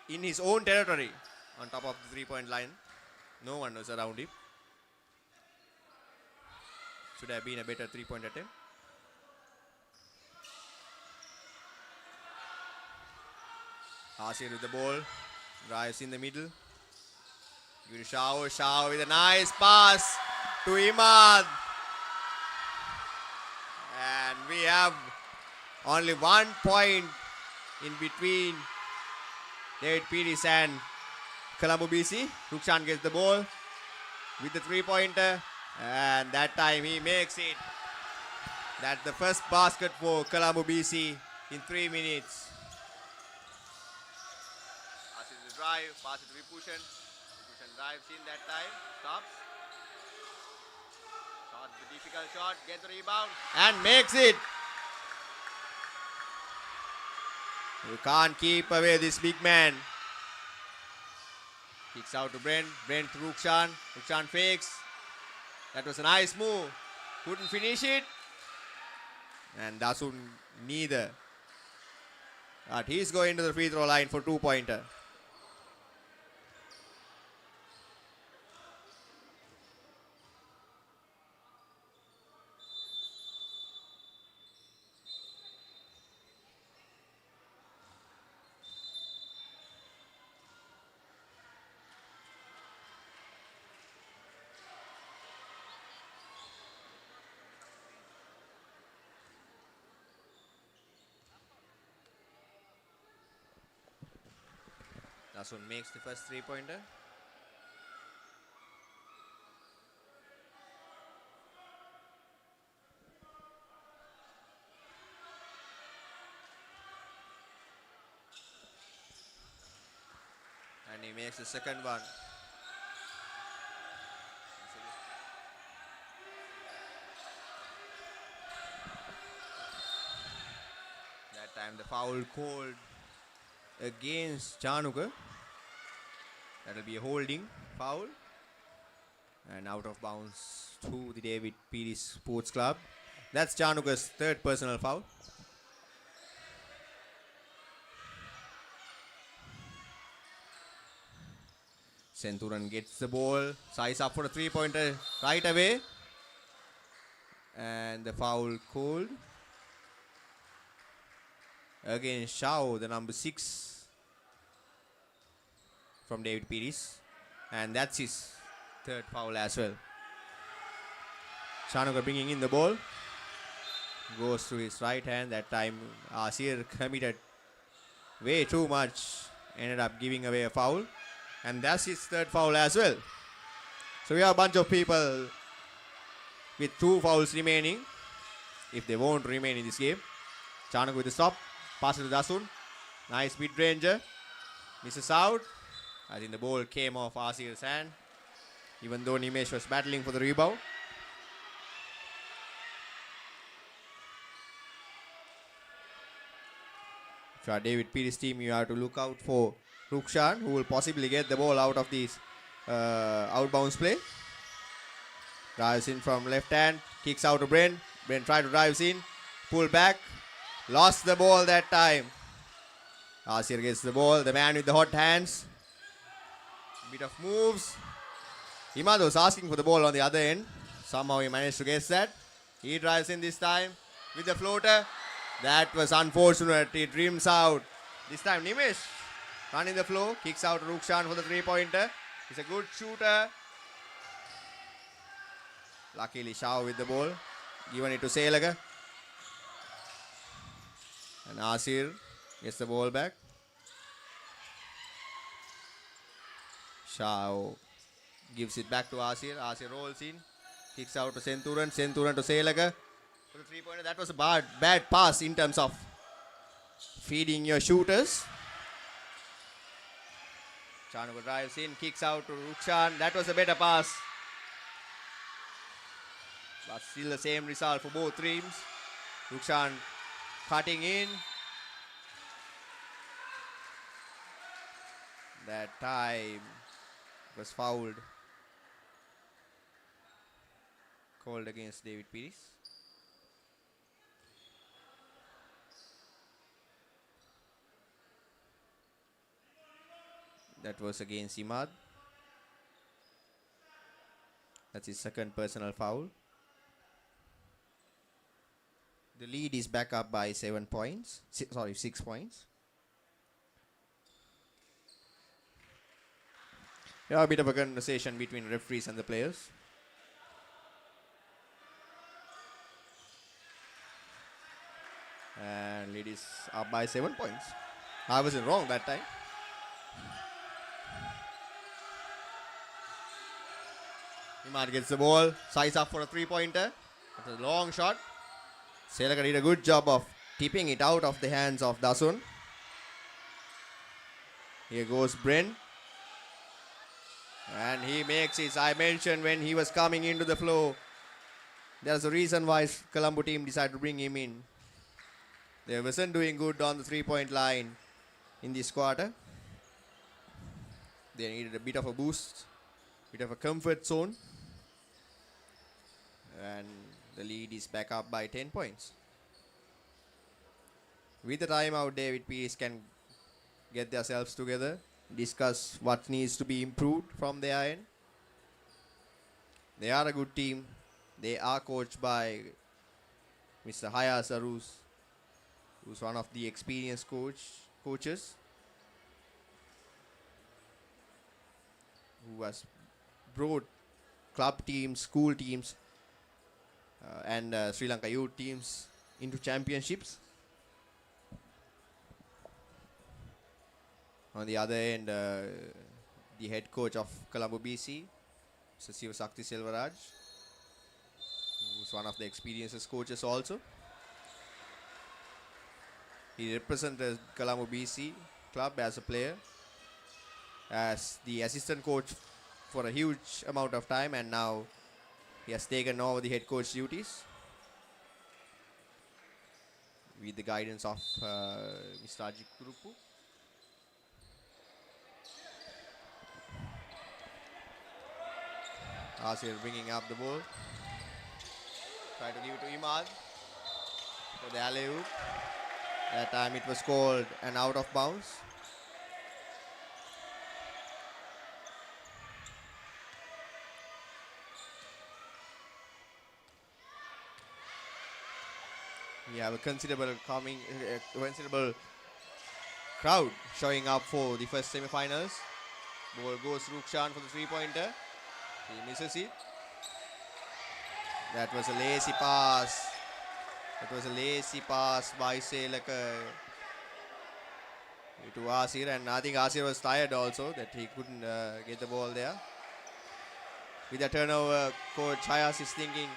in his own territory on top of the three-point line. No one was around him. Should have been a better three-point attempt. Asir with the ball. Drives in the middle. Give it to Shao. Shao with a nice pass to Imad. And we have only 1 point in between David Peiris and Colombo BC. Rukshan gets the ball with the 3-pointer. And that time he makes it. That's the first basket for Colombo BC in 3 minutes. Passes the drive, passes to Vipushan. Vipushan drives in that time, stops. Shots the difficult shot, gets the rebound and makes it. You can't keep away this big man. Kicks out to Brent. Brent to Rukshan. Rukshan fakes. That was a nice move. Couldn't finish it. And Dasun neither. But he's going to the free throw line for 2-pointer. Dasun makes the first 3-pointer. And he makes the second one. That time the foul called against Chanuka. That will be a holding foul. And out of bounds to the David Peiris Sports Club. That's Chanuka's third personal foul. Senturan gets the ball. Size up for a 3-pointer right away. And the foul called against Shao, the number 6 from David Peiris. And that's his third foul as well. Chanuka bringing in the ball. Goes to his right hand. That time Asir committed way too much. Ended up giving away a foul. And that's his third foul as well. So we have a bunch of people with 2 fouls remaining. If they won't remain in this game. Chanuka with the stop. Pass it to Dasun. Nice mid-ranger. Misses out. I think the ball came off Asir's hand. Even though Nimesh was battling for the rebound. If you are David Peiris team, you have to look out for Rukshan, who will possibly get the ball out of this outbounds play. Drives in from left hand. Kicks out to Brent. Brent tried to drive in. Pull back. Lost the ball that time. Asir gets the ball. The man with the hot hands. Bit of moves. Imad was asking for the ball on the other end. Somehow he managed to guess that. He drives in this time with the floater. That was unfortunate. It rims out. This time Nimesh running the flow. Kicks out Rukshan for the 3-pointer. He's a good shooter. Luckily Shao with the ball. Given it to Selaga. And Asir gets the ball back. Shao gives it back to Asir. Asir rolls in. Kicks out to Senturan. Senturan to Selaga. For the 3-pointer. That was a bad pass in terms of feeding your shooters. Chanuka drives in. Kicks out to Rukshan. That was a better pass. But still the same result for both teams. Rukshan cutting in. That time was fouled. Called against David Peiris. That was against Imad. That's his second personal foul. The lead is back up by 6 points. Yeah, a bit of a conversation between referees and the players. And lead is up by 7 points. I wasn't wrong that time. Imad gets the ball, size up for a 3-pointer. It's a long shot. Sri Lanka did a good job of tipping it out of the hands of Dasun. Here goes Brent. And he makes his, I mentioned when he was coming into the flow, there's a reason why Colombo team decided to bring him in. They wasn't doing good on the 3-point line in this quarter. They needed a bit of a boost, bit of a comfort zone. And the lead is back up by 10 points. With the timeout, David Peiris can get themselves together, discuss what needs to be improved from their end. They are a good team. They are coached by Mr. Haya Sarus, who's one of the experienced coaches who has brought club teams, school teams, and Sri Lanka youth teams into championships. On the other end, the head coach of Colombo BC, Mr. Sivasakti Selvaraj, who's one of the experienced coaches also. He represented Colombo BC club as a player, as the assistant coach for a huge amount of time, and now he has taken over the head coach duties with the guidance of Mr. Ajit Kurupu. Asir bringing up the ball. Try to give it to Imad for the alley-oop. That time it was called an out of bounds. We have a considerable crowd showing up for the first semi-finals. Ball goes to Rukshan for the 3-pointer. He misses it. That was a lazy pass. That was a lazy pass by Sri Lanka to Asir, and I think Asir was tired also that he couldn't get the ball there. With the turnover, coach Hayas is thinking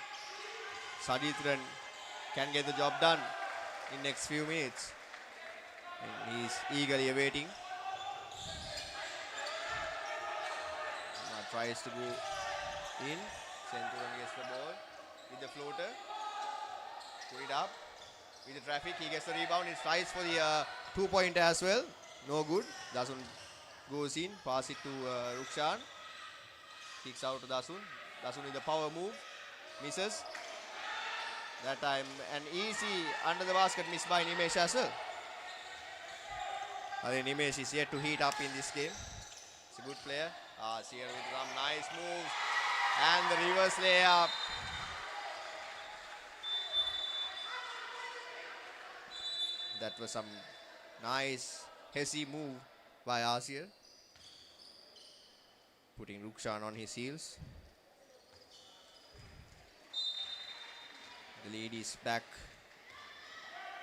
Saditran can get the job done in next few minutes. And he's eagerly awaiting. Now tries to go in. Centurion gets the ball with the floater. Put it up with the traffic. He gets the rebound. He tries for the 2-pointer as well. No good. Dasun goes in. Pass it to Rukshan. Kicks out to Dasun. Dasun with the power move. Misses. That time an easy under the basket miss by Nimesh as well. I think Nimesh is yet to heat up in this game. He's a good player. Here with some nice moves. And the reverse layup. That was some nice hezzy move by Asir, putting Rukshan on his heels. The lead is back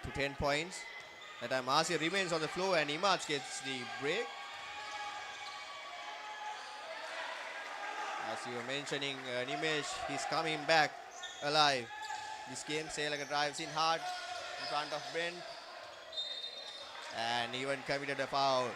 to 10 points. That time Asir remains on the floor and Imad gets the break. As you were mentioning, Nimesh, he's coming back alive. This game, Sri Lanka drives in hard in front of Brent. And even committed a foul.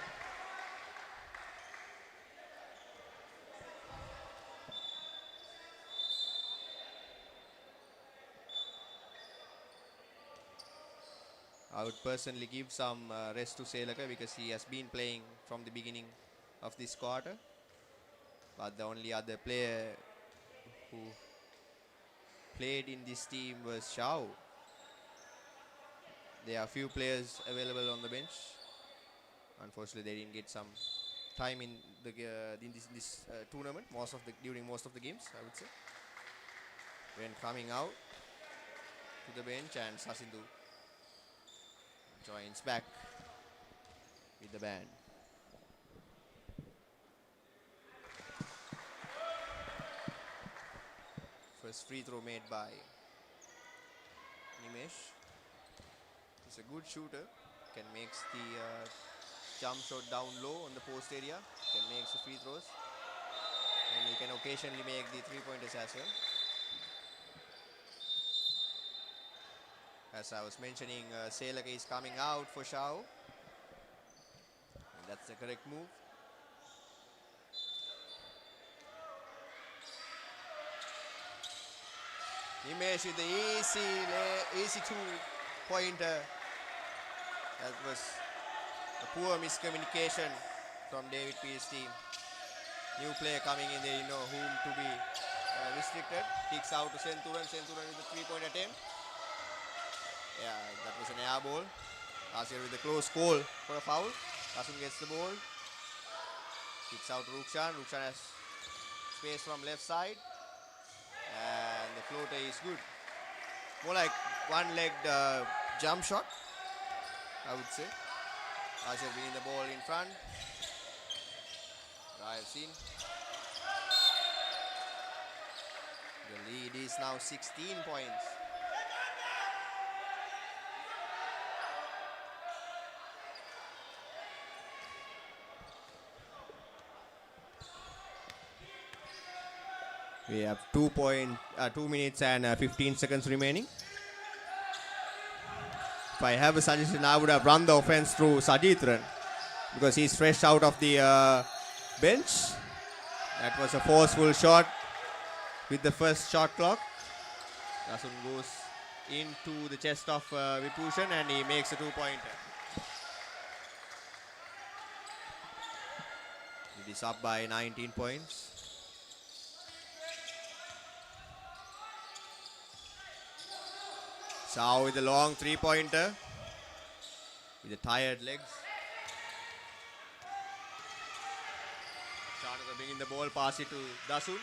I would personally give some rest to Sri Lanka because he has been playing from the beginning of this quarter. But the only other player who played in this team was Shao. There are few players available on the bench. Unfortunately, they didn't get some time in the this tournament. During most of the games, I would say. When coming out to the bench, and Sasindu joins back with the band. First free throw made by Nimesh. He's a good shooter. Can makes the jump shot down low on the post area. Can make the free throws. And he can occasionally make the three-pointers as well. As I was mentioning, Selaka is coming out for Shao. And that's the correct move. Nimesh with the easy two-pointer. That was a poor miscommunication from David Peiris' team. New player coming in, they know whom to be restricted. Kicks out to Senturan. Senturan with the three-point attempt. Yeah, that was an air ball. Asir with a close call for a foul. Dasun gets the ball. Kicks out to Rukshan. Rukshan has space from left side. And the floater is good. More like one-legged jump shot, I would say. Asir bringing the ball in front. Drives in. The lead is now 16 points. We have 2 minutes and 15 seconds remaining. If I have a suggestion, I would have run the offense through Sajitran because he's fresh out of the bench. That was a forceful shot with the first shot clock. Dasun goes into the chest of Vibhushan and he makes a two-pointer. It is up by 19 points. Shao with a long three-pointer with the tired legs. Shanaka bringing the ball, pass it to Dasun.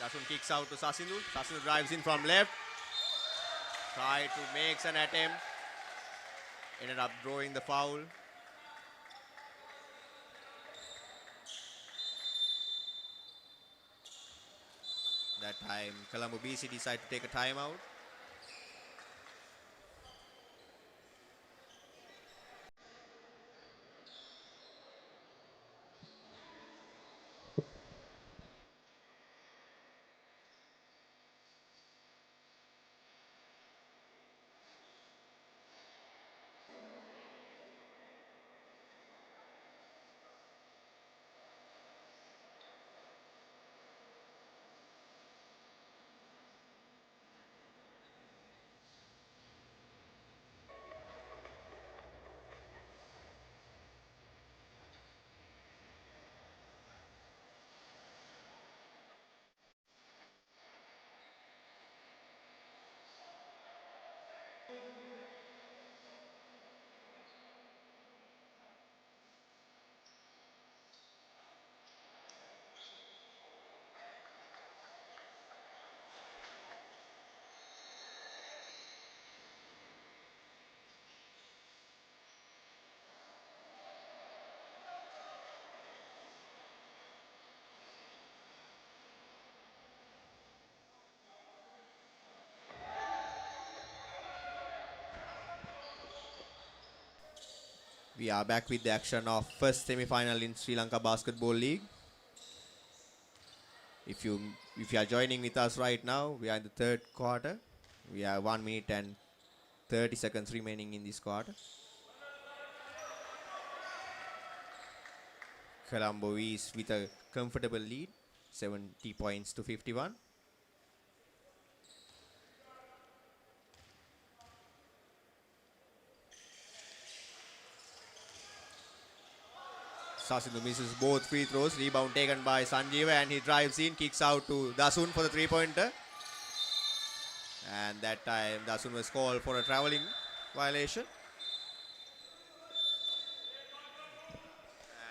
Dasun kicks out to Sasindhu. Sasindhu drives in from left. Tried to make an attempt. Ended up drawing the foul. That time Colombo BC decided to take a timeout. We are back with the action of first semi-final in Sri Lanka Basketball League. If you are joining with us right now, we are in the third quarter. We have 1 minute and 30 seconds remaining in this quarter. Colombo is with a comfortable lead, 70 points to 51. Sasindhu misses both free throws. Rebound taken by Sanjeeva and he drives in, kicks out to Dasun for the three-pointer. And that time Dasun was called for a travelling violation.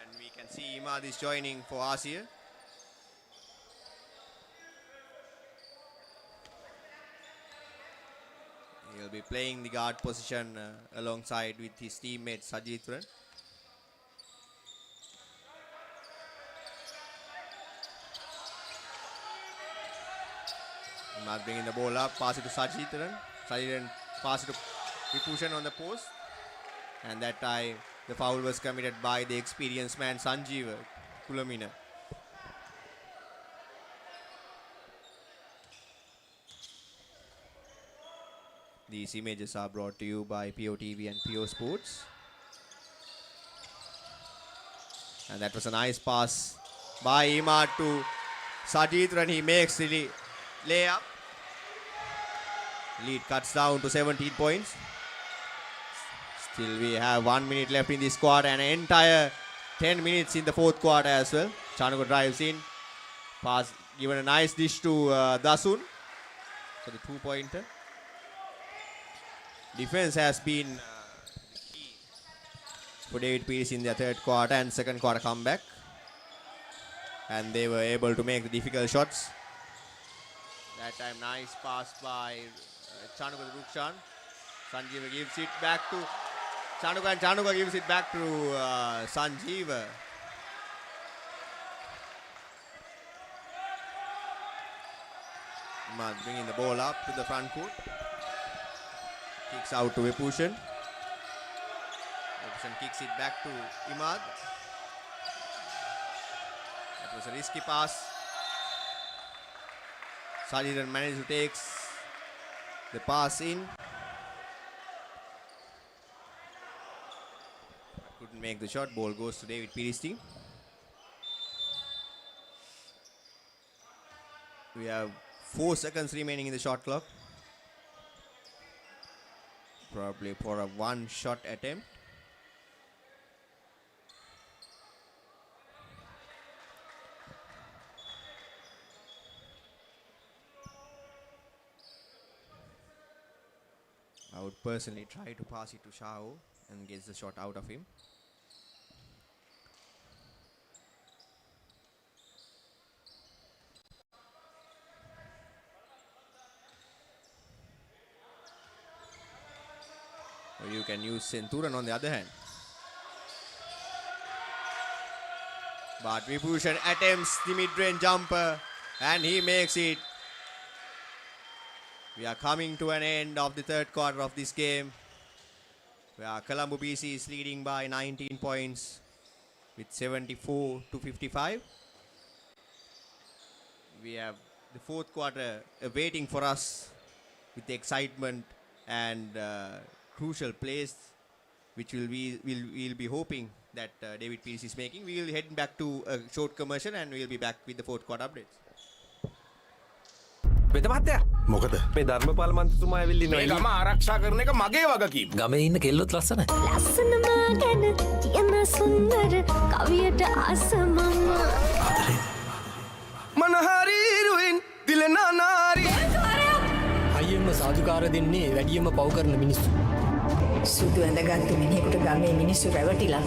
And we can see Imad is joining for Asia. He'll be playing the guard position alongside with his teammate Sajitran. Imad bringing the ball up, pass it to Sajitran. Sajitran pass it to Vipushan on the post. And that time the foul was committed by the experienced man Sanjeeva Kulamina. These images are brought to you by POTV and PO Sports. And that was a nice pass by Imad to Sajitran. He makes the layup. Lead cuts down to 17 points. Still we have 1 minute left in this quarter and an entire 10 minutes in the fourth quarter as well. Chanuka drives in. Pass given a nice dish to Dasun for the 2-pointer. Defense has been key for David Peiris in their third quarter and second quarter comeback. And they were able to make the difficult shots. That time nice pass by Chanuka to Rukshan. Sanjeeva gives it back to Chanuka and Chanuka gives it back to Sanjeeva. Imad bringing the ball up to the front court. Kicks out to Vipushan. Vipushan kicks it back to Imad. That was a risky pass. Sajitran managed to take the pass in. Couldn't make the shot. Ball goes to David Peiris team. We have 4 seconds remaining in the shot clock. Probably for a one-shot attempt. I would personally try to pass it to Shao and get the shot out of him. Or you can use Centurion on the other hand. But Vipushan attempts the mid-range jumper and he makes it. We are coming to an end of the third quarter of this game. Where Colombo BC is leading by 19 points with 74 to 55. We have the fourth quarter waiting for us with the excitement and crucial plays which we'll be hoping that David Peiris is making. We will head back to a short commercial and we'll be back with the fourth quarter updates.
වෙද මහත්තයා මොකද මේ ධර්මපාල මන්ත්‍රීතුමා ඇවිල්ලා ඉන්නවා මේ ගම ආරක්ෂා කරන එක මගේ වගකීම
ගමේ ඉන්න කෙල්ලොත් ලස්සනයි
ලස්සනම ගැන කියන සුන්දර කවියට ආසමම
මනහරිරුයින් දිලනා නාරි
අයියෙන්ම සාදුකාර දෙන්නේ වැඩියෙන්ම පව් කරන මිනිස්සු
සුදු ඇඳගත්තු මිනිහෙකුට ගමේ මිනිස්සු රැවටිලා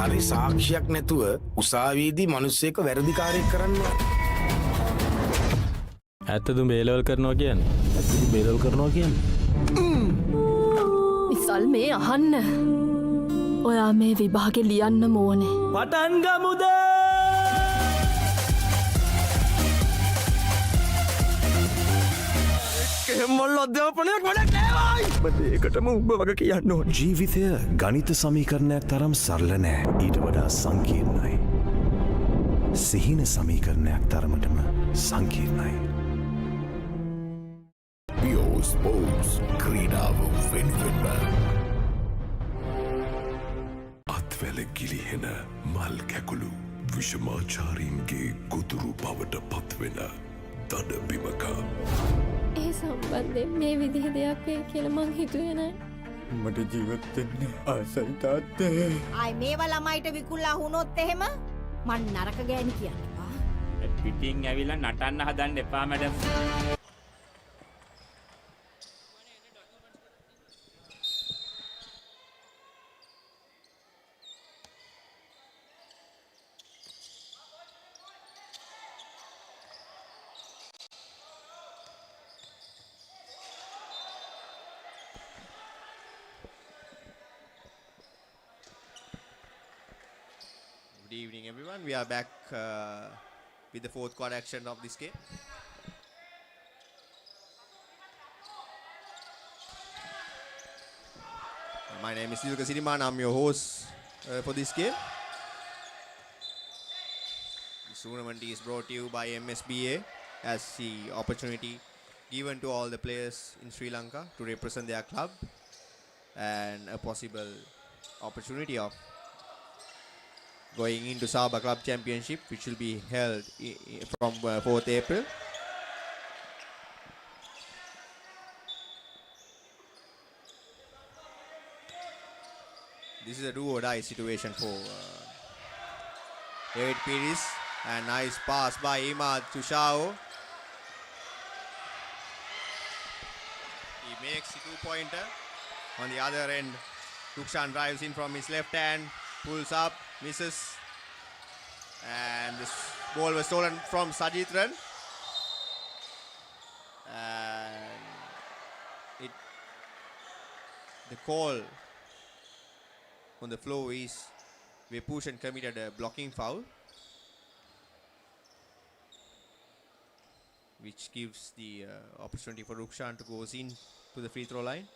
හරි සාක්ෂියක් නැතුව උසාවියේදී මිනිස්සෙක් වැරදිකාරයෙක් කරනවා
ඇත්තද බේලවල් කරනවා කියන්නේ ඇත්තද බේලවල් කරනවා කියන්නේ
ඉසල් මේ අහන්න ඔයා මේ විභාගේ ලියන්න ඕනේ
පටන් ගමුද
මොල්ල අධ්‍යාපනයක් වැඩක් නෑවයි මට ඒකටම උඹ වග කියන්න ඕන
ජීවිතය ගණිත සමීකරණයක් තරම් සරල නෑ ඊට වඩා සංකීර්ණයි සිහින සමීකරණයක් තරමටම සංකීර්ණයි Sports ක්‍රීඩාව වෙනුවෙන්ම අත්වැල ගිලිහෙන මල් කැකුළු විෂමාචාරීන්ගේ ගොදුරු බවට පත්වෙන දඩ බිමක
ඒ සම්බන්ධයෙන් මේ විදිහ දෙයක් වෙයි කියලා මං හිතුවේ නෑ
මට ජීවත් වෙන්න ආසයි තාත්තේ
ආයි මේවා ළමයිට විකුල්ලා වුණොත් එහෙම මං නරක ගෑණි කියනවා
පිටින් ඇවිල්ලා නටන්න හදන්න එපා madam
Good evening everyone. We are back with the fourth quarter action of this game. My name is Silka Siriman. I'm your host for this game. This tournament is brought to you by MSBA as the opportunity given to all the players in Sri Lanka to represent their club and a possible opportunity of going into Sabah Club Championship, which will be held from 4th April. This is a do-or-die situation for David Peiris, and nice pass by Imad to Shao. He makes the two-pointer. On the other end, Rukshan drives in from his left hand, pulls up, misses, and this ball was stolen from Sajitran. And the call on the floor is Vipushan committed a blocking foul, which gives the opportunity for Rukshan to go in to the free throw line.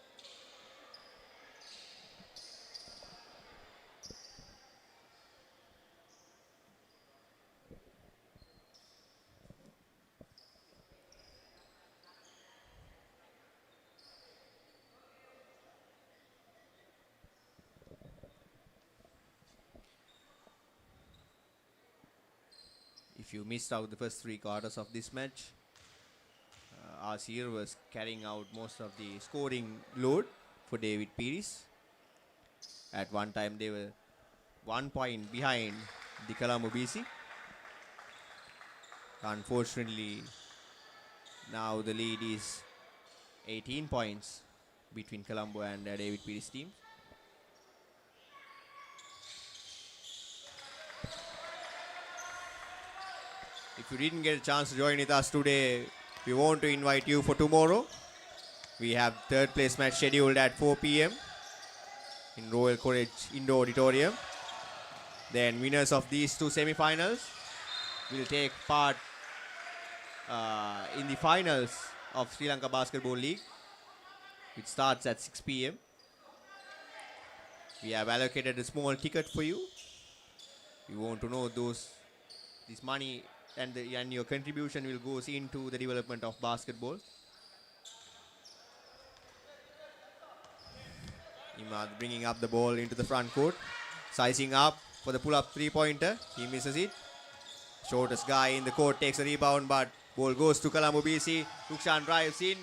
If you missed out the first 3 quarters of this match, Asir was carrying out most of the scoring load for David Peiris. At one time they were 1 point behind the Colombo BC. Unfortunately, now the lead is 18 points between Colombo and David Peiris team. If you didn't get a chance to join with us today, we want to invite you for tomorrow. We have 3rd place match scheduled at 4 p.m. in Royal College Indoor Auditorium. Then winners of these 2 semi-finals will take part in the finals of Sri Lanka Basketball League, which starts at 6 p.m. We have allocated a small ticket for you. We want to know this money and your contribution will go into the development of basketball. Imad bringing up the ball into the front court, sizing up for the pull-up 3-pointer. He misses it. Shortest guy in the court takes a rebound, but ball goes to Colombo BC. Rukshan drives in,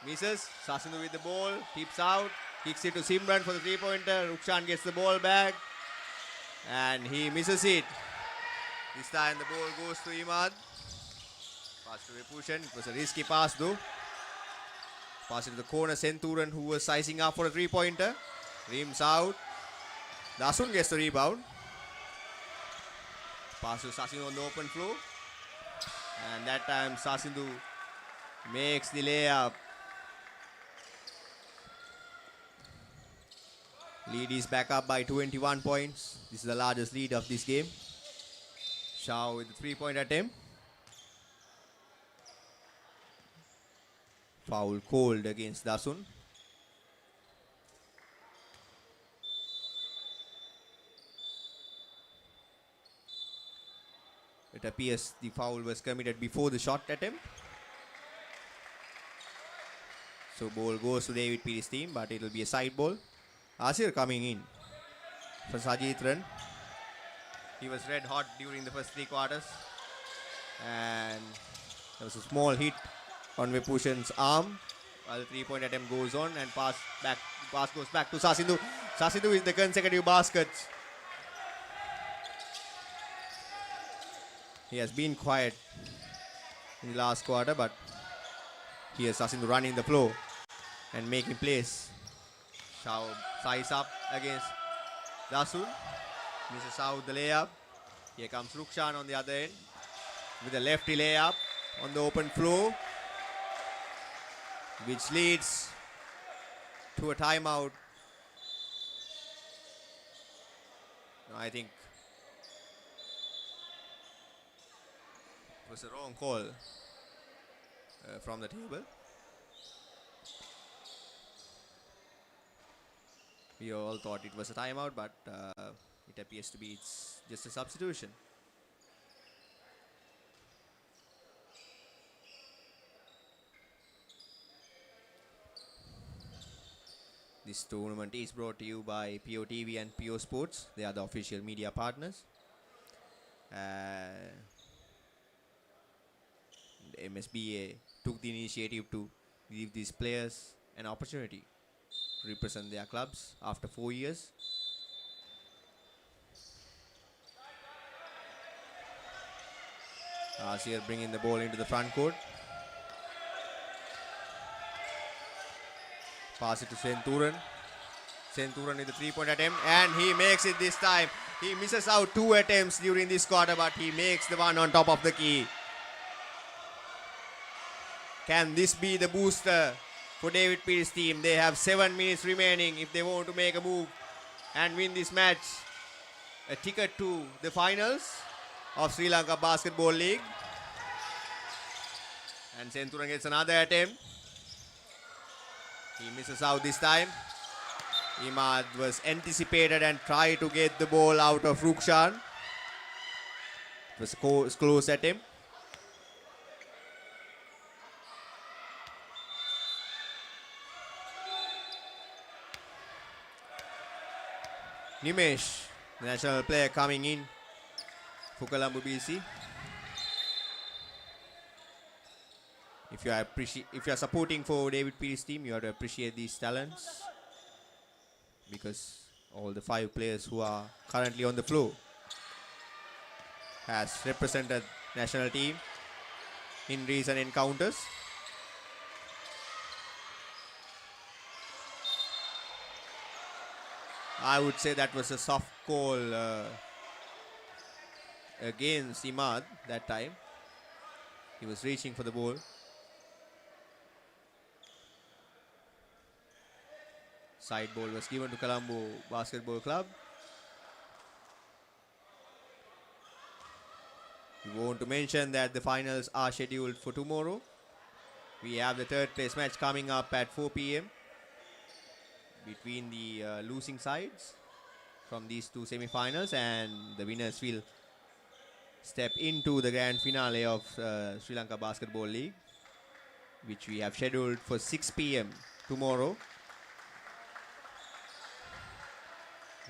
misses. Sasindu with the ball, tips out, kicks it to Simran for the 3-pointer. Rukshan gets the ball back and he misses it. This time the ball goes to Imad. Pass to Vipushan. It was a risky pass though. Pass into the corner. Senturan, who was sizing up for a 3-pointer. Rims out. Dasun gets the rebound. Pass to Sasindu on the open floor. And that time Sasindu makes the layup. Lead is back up by 21 points. This is the largest lead of this game. Shao with the 3-point attempt. Foul called against Dasun. It appears the foul was committed before the shot attempt. So ball goes to David Peiris team, but it will be a side ball. Asir coming in for Sajitran. He was red hot during the first 3 quarters. And there was a small hit on Vipushan's arm. While the 3-point attempt goes on and pass goes back to Sasindu. Sasindu with the consecutive baskets. He has been quiet in the last quarter, but here's Sasindu running the floor and making plays. Shao size up against Dasun. Misses out the layup. Here comes Rukshan on the other end with a lefty layup on the open floor, which leads to a timeout. I think it was a wrong call from the table. We all thought it was a timeout, but it appears to be it's just a substitution. This tournament is brought to you by POTV and PO Sports. They are the official media partners. The MSBA took the initiative to give these players an opportunity to represent their clubs after 4 years. Here bringing the ball into the front court. Pass it to Senturan. Senturan with the 3-point attempt, and he makes it this time. He misses out 2 attempts during this quarter, but he makes the one on top of the key. Can this be the booster for David Peiris' team? They have 7 minutes remaining if they want to make a move and win this match. A ticket to the finals of Sri Lanka Basketball League. And Senturan gets another attempt. He misses out this time. Imad was anticipated and tried to get the ball out of Rukshan. It was a close attempt. Nimesh, the national player, coming in for Colombo BC. If you are supporting for David Peiris' team, you have to appreciate these talents, because all the 5 players who are currently on the floor has represented national team in recent encounters. I would say that was a soft call against Imad that time. He was reaching for the ball. Side ball was given to Colombo Basketball Club. We want to mention that the finals are scheduled for tomorrow. We have the third place match coming up at 4 p.m. between the losing sides from these 2 semi-finals, and the winners will step into the grand finale of Sri Lanka Basketball League, which we have scheduled for 6 p.m. tomorrow.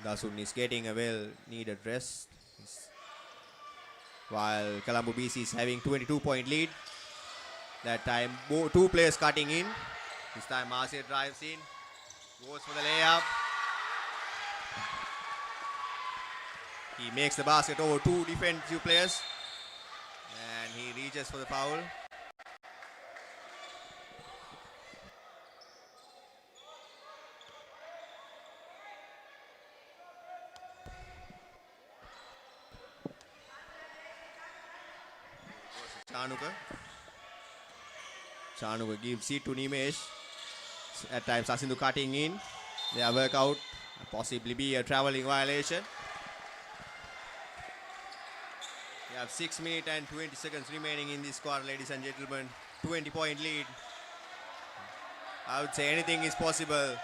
Dasun is getting a well-needed rest, while Colombo BC is having 22-point lead. That time, 2 players cutting in. This time Marcia drives in, goes for the layup. He makes the basket over 2 defensive players, and he reaches for the foul. Chanuka gives it to Nimesh. At times Sasindu cutting in. Their workout, possibly be a traveling violation. We have 6 minutes and 20 seconds remaining in this quarter, ladies and gentlemen. 20-point lead. I would say anything is possible.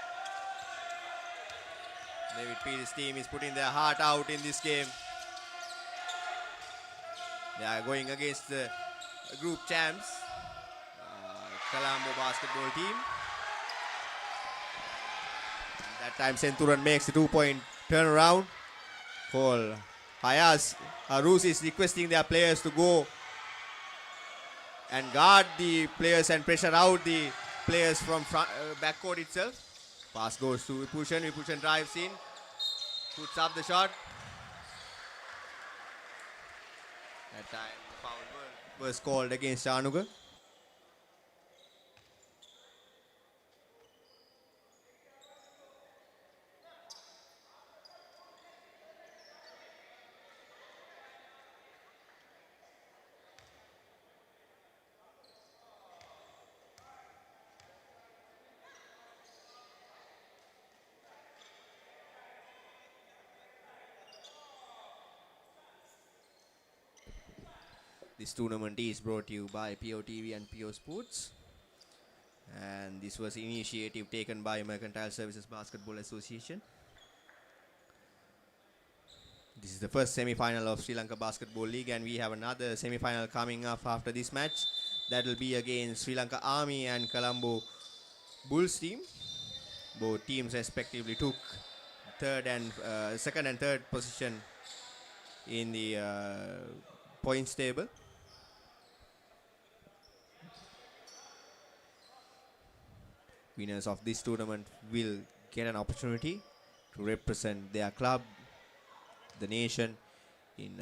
David Peiris' team is putting their heart out in this game. They are going against the group champs, Colombo basketball team. And that time Senturan makes the 2-point turnaround. Call. Hayas, Rus is requesting their players to go and guard the players and pressure out the players from backcourt itself. Pass goes to Vipushan. Vipushan drives in, puts up the shot. That time the foul was called against Chanuka. This tournament is brought to you by POTV and PO Sports, and this was an initiative taken by Mercantile Services Basketball Association. This is the first semi-final of Sri Lanka Basketball League, and we have another semi-final coming up after this match. That will be against Sri Lanka Army and Colombo Bulls team. Both teams respectively took second and third position in the points table. Winners of this tournament will get an opportunity to represent their club, the nation, in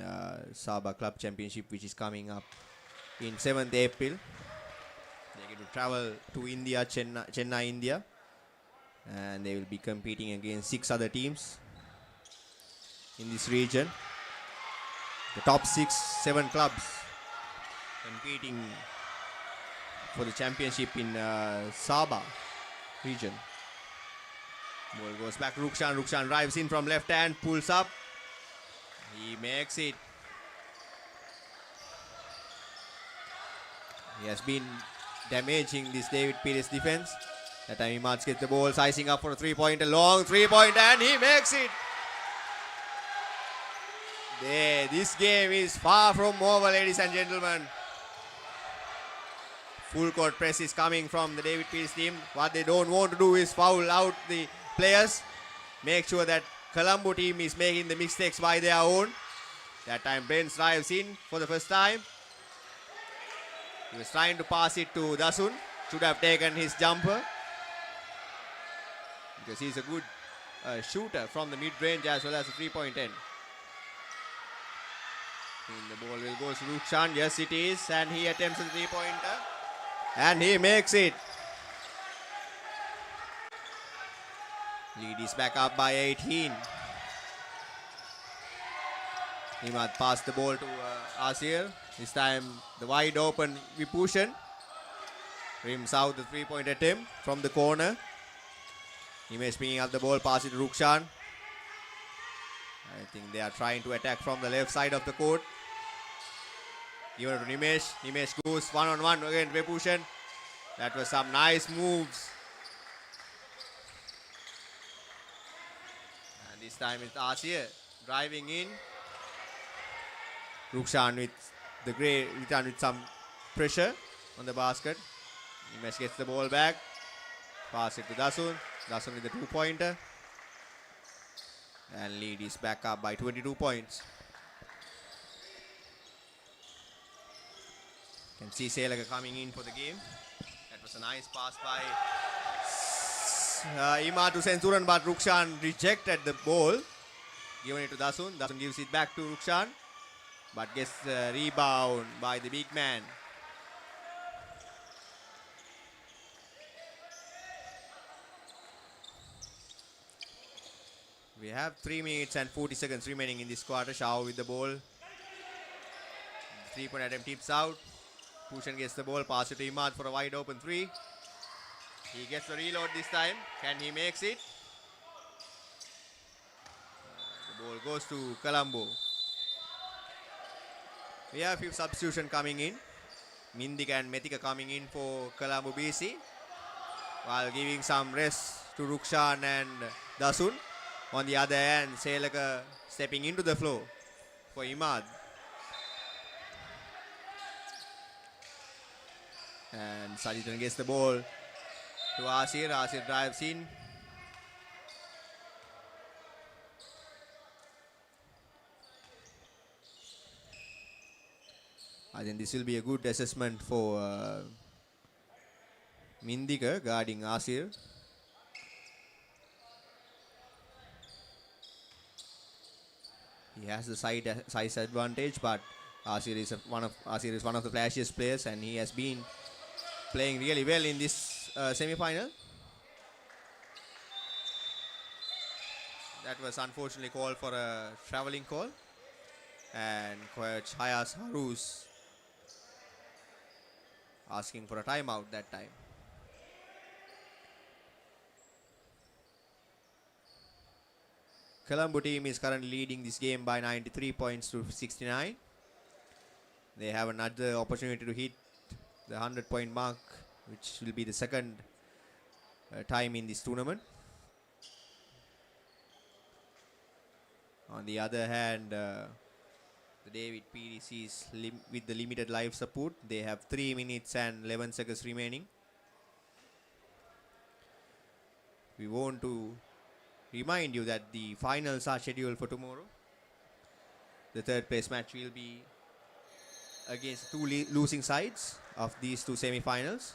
Sabah Club Championship, which is coming up in 7th April. They get to travel to India, Chennai, India, and they will be competing against 6 other teams in this region. The top 7 clubs competing for the championship in Sabah region. Ball goes back to Rukshan. Rukshan drives in from left hand, pulls up. He makes it. He has been damaging this David Peiris defense. That time Imad gets the ball, sizing up for a 3-pointer, long 3-pointer, and he makes it. There, this game is far from over, ladies and gentlemen. Full court press is coming from the David Peiris team. What they don't want to do is foul out the players. Make sure that Colombo team is making the mistakes by their own. That time Brent drives in for the first time. He was trying to pass it to Dasun. Should have taken his jumper, because he's a good shooter from the mid-range as well as a 3-point end. The ball will go to Rukshan. Yes, it is. And he attempts a 3-pointer. And he makes it. Lead is back up by 18. Imad passed the ball to Asir. This time the wide open Vipushan rims out the 3-point attempt from the corner. Nimesh picking up the ball, pass it to Rukshan. I think they are trying to attack from the left side of the court. Given to Nimesh. Nimesh goes one-on-one against Vipushan. That was some nice moves. And this time it's Asir driving in. Rukshan with the grey return with some pressure on the basket. Nimesh gets the ball back. Pass it to Dasun. Dasun with the 2-pointer. And lead is back up by 22 points. Can see Selaka coming in for the game. That was a nice pass by Imad to Sensuran, but Rukshan rejected the ball. Given it to Dasun. Dasun gives it back to Rukshan, but gets the rebound by the big man. We have 3 minutes and 40 seconds remaining in this quarter. Shao with the ball. 3-point attempt tips out. Pushan gets the ball, pass it to Imad for a wide open 3. He gets the reload this time. Can he makes it? The ball goes to Colombo. We have a few substitutions coming in. Mindika and Metika coming in for Colombo BC, while giving some rest to Rukshan and Dasun. On the other hand, Selaka stepping into the floor for Imad. And Sajitan gets the ball to Asir. Asir drives in. I think this will be a good assessment for Mindika guarding Asir. He has the size advantage, but Asir is one of the flashiest players, and he has been playing really well in this semi-final. That was unfortunately called for a traveling call, and Coach Hayas Harus asking for a timeout that time. Colombo team is currently leading this game by 93 points to 69. They have another opportunity to hit the 100-point mark, which will be the second time in this tournament. On the other hand, the David Peiris is with the limited life support. They have 3 minutes and 11 seconds remaining. We want to remind you that the finals are scheduled for tomorrow. The third place match will be against two losing sides of these two semi-finals,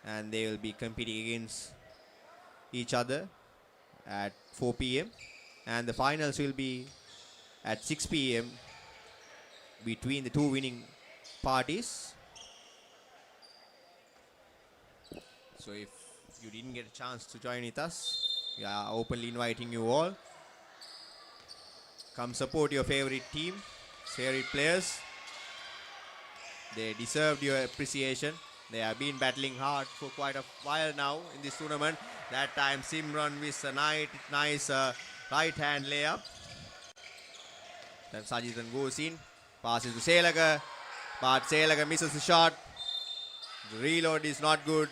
and they will be competing against each other at 4 p.m. and the finals will be at 6 p.m. between the two winning parties. So if you didn't get a chance to join with us, we are openly inviting you all. Come support your favorite team, favorite players. They deserved your appreciation. They have been battling hard for quite a while now in this tournament. That time Simran with a nice right hand layup. Then Sajitan goes in, passes to Selaga, but Selaga misses the shot. The reload is not good.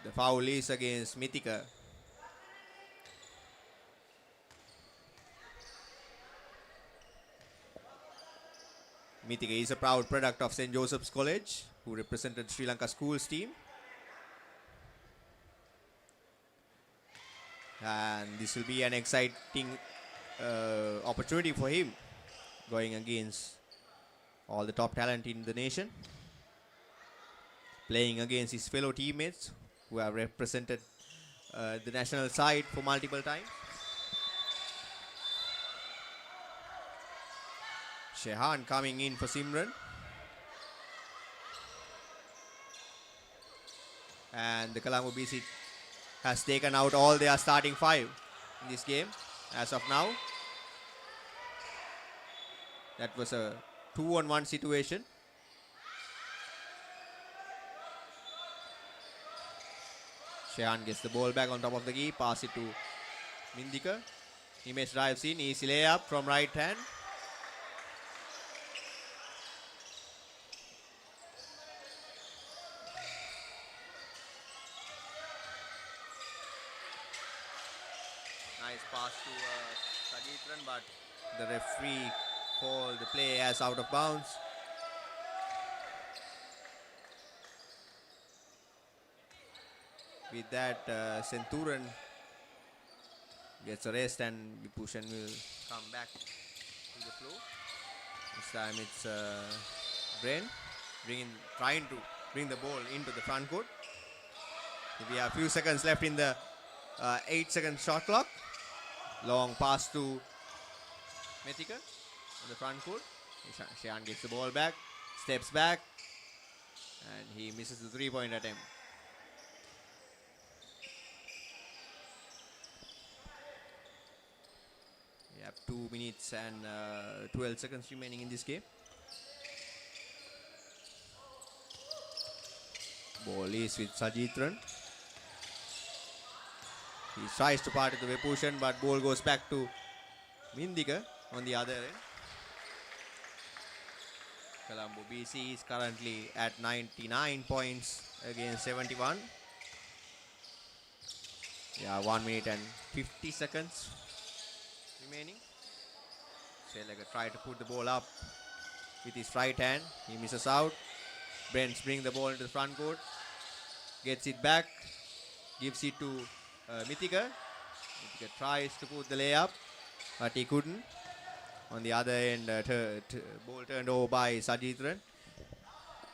The foul is against Mithika. Mithika is a proud product of St. Joseph's College, who represented Sri Lanka schools team. And this will be an exciting opportunity for him, going against all the top talent in the nation, playing against his fellow teammates who have represented the national side for multiple times. Shehan coming in for Simran. And the Colombo BC has taken out all their starting five in this game as of now. That was a 2-on-1 situation. Shehan gets the ball back on top of the key, pass it to Mindika. Nimesh drives in, easy layup from right hand. Nice pass to Sajitran, but the referee called the play as out of bounds. With that, Centurion gets a rest and Vipushan will come back to the floor. This time it's Brain trying to bring the ball into the front court. We have a few seconds left in the 8-second shot clock. Long pass to Mithika on the front court. Shehan gets the ball back, steps back, and he misses the three-point attempt. We have 2 minutes and 12 seconds remaining in this game. Ball is with Sajitran. He tries to part of the Vipushan, but ball goes back to Mindika on the other end. Colombo BC is currently at 99 points against 71. Yeah, 1 minute and 50 seconds remaining. Selaga tried to put the ball up with his right hand. He misses out. Brents brings the ball into the front court. Gets it back. Gives it to Mithika. Mithika tries to put the layup, but he couldn't. On the other end, ball turned over by Sajitran.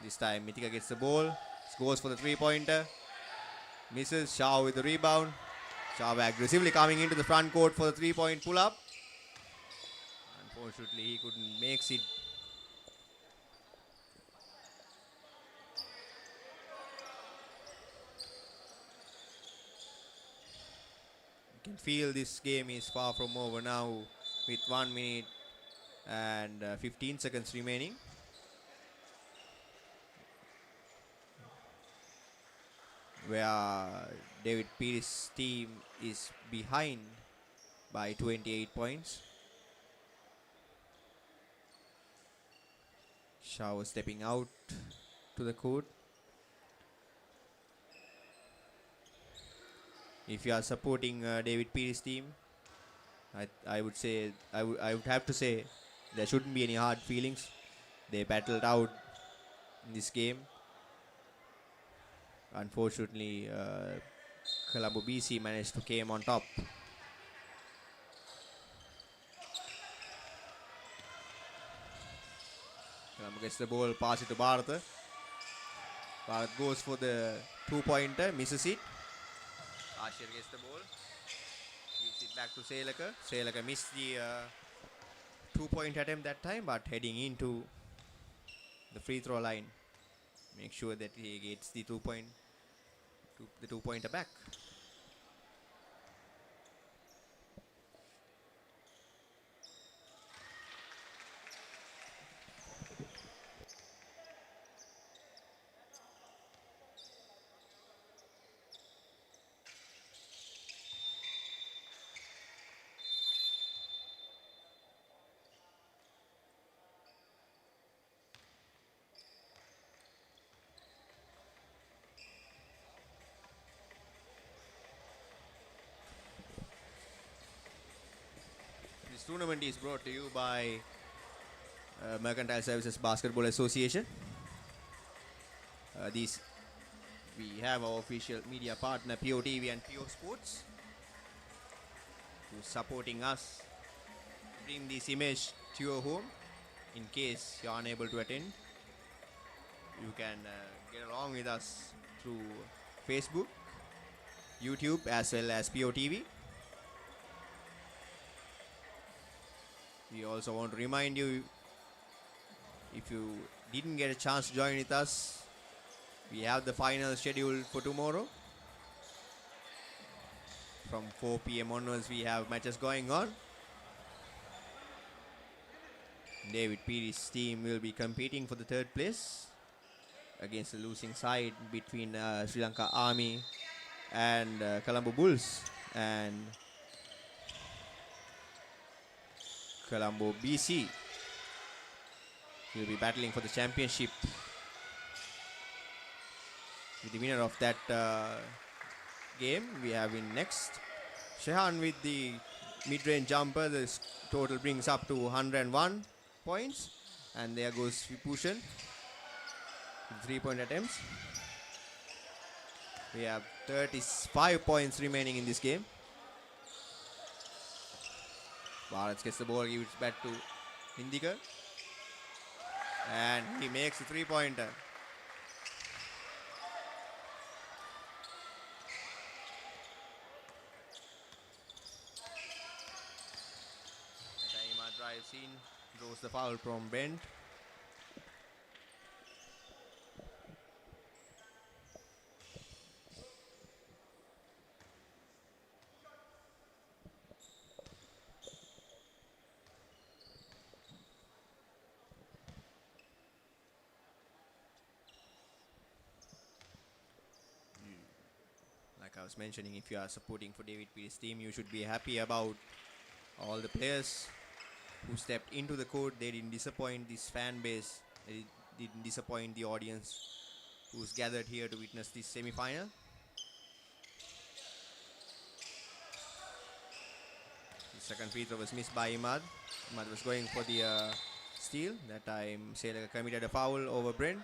This time Mithika gets the ball, goes for the three-pointer, misses. Shah with the rebound. Shah aggressively coming into the front court for the three-point pull-up. Unfortunately, he couldn't make it. You can feel this game is far from over now with 1 minute and 15 seconds remaining. Where David Peiris' team is behind by 28 points. Shah stepping out to the court. If you are supporting David Peiris' team, I would say I would have to say there shouldn't be any hard feelings. They battled out in this game. Unfortunately, Colombo BC managed to came on top. Colombo gets the ball, pass it to Bharat. Bharat goes for the 2-pointer, misses it. Ashir gets the ball, gives it back to Selaka. Selaka missed the 2-point attempt that time, but heading into the free throw line, make sure that he gets the 2-pointer back. This tournament is brought to you by Mercantile Services Basketball Association. We have our official media partner POTV and PO Sports who's supporting us bring this image to your home. In case you're unable to attend, you can get along with us through Facebook, YouTube as well as POTV. We also want to remind you, if you didn't get a chance to join with us, we have the final scheduled for tomorrow. From 4 p.m. onwards, we have matches going on. David Peiris' team will be competing for the third place against the losing side between Sri Lanka Army and Colombo Bulls, and Colombo BC will be battling for the championship with the winner of that game. We have in next Shehan with the mid-range jumper. The total brings up to 101 points, and there goes Pushan with 3-point attempts. We have 35 points remaining in this game. Bharat gets the ball, gives it back to Indika, and he makes a 3-pointer. Taima drives in, draws the foul from Bent. Like I was mentioning, if you are supporting for David Peiris' team, you should be happy about all the players who stepped into the court. They didn't disappoint this fan base. They didn't disappoint the audience who's gathered here to witness this semi-final. The second free throw was missed by Imad. Imad was going for the steal. That time Selaka committed a foul over Brent.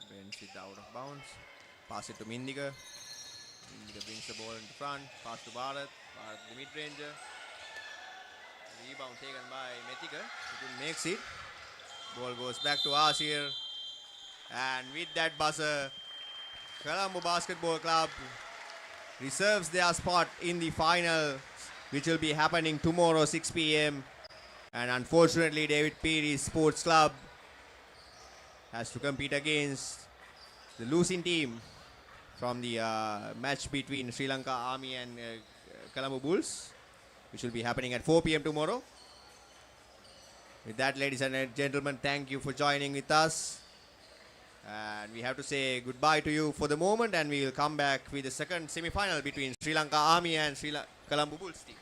Brent it out of bounds. Pass it to Mindika. Mindika brings the ball into front. Pass to Bharat. Bharat the mid-ranger. Rebound taken by Metika. He makes it. Ball goes back to Asir. And with that buzzer, Colombo Basketball Club reserves their spot in the final, which will be happening tomorrow 6 p.m. And unfortunately, David Peiris Sports Club has to compete against the losing team from the match between Sri Lanka Army and Colombo Bulls, which will be happening at 4 p.m. tomorrow. With that, ladies and gentlemen, thank you for joining with us. And we have to say goodbye to you for the moment, and we will come back with the second semi-final between Sri Lanka Army and Colombo Bulls team.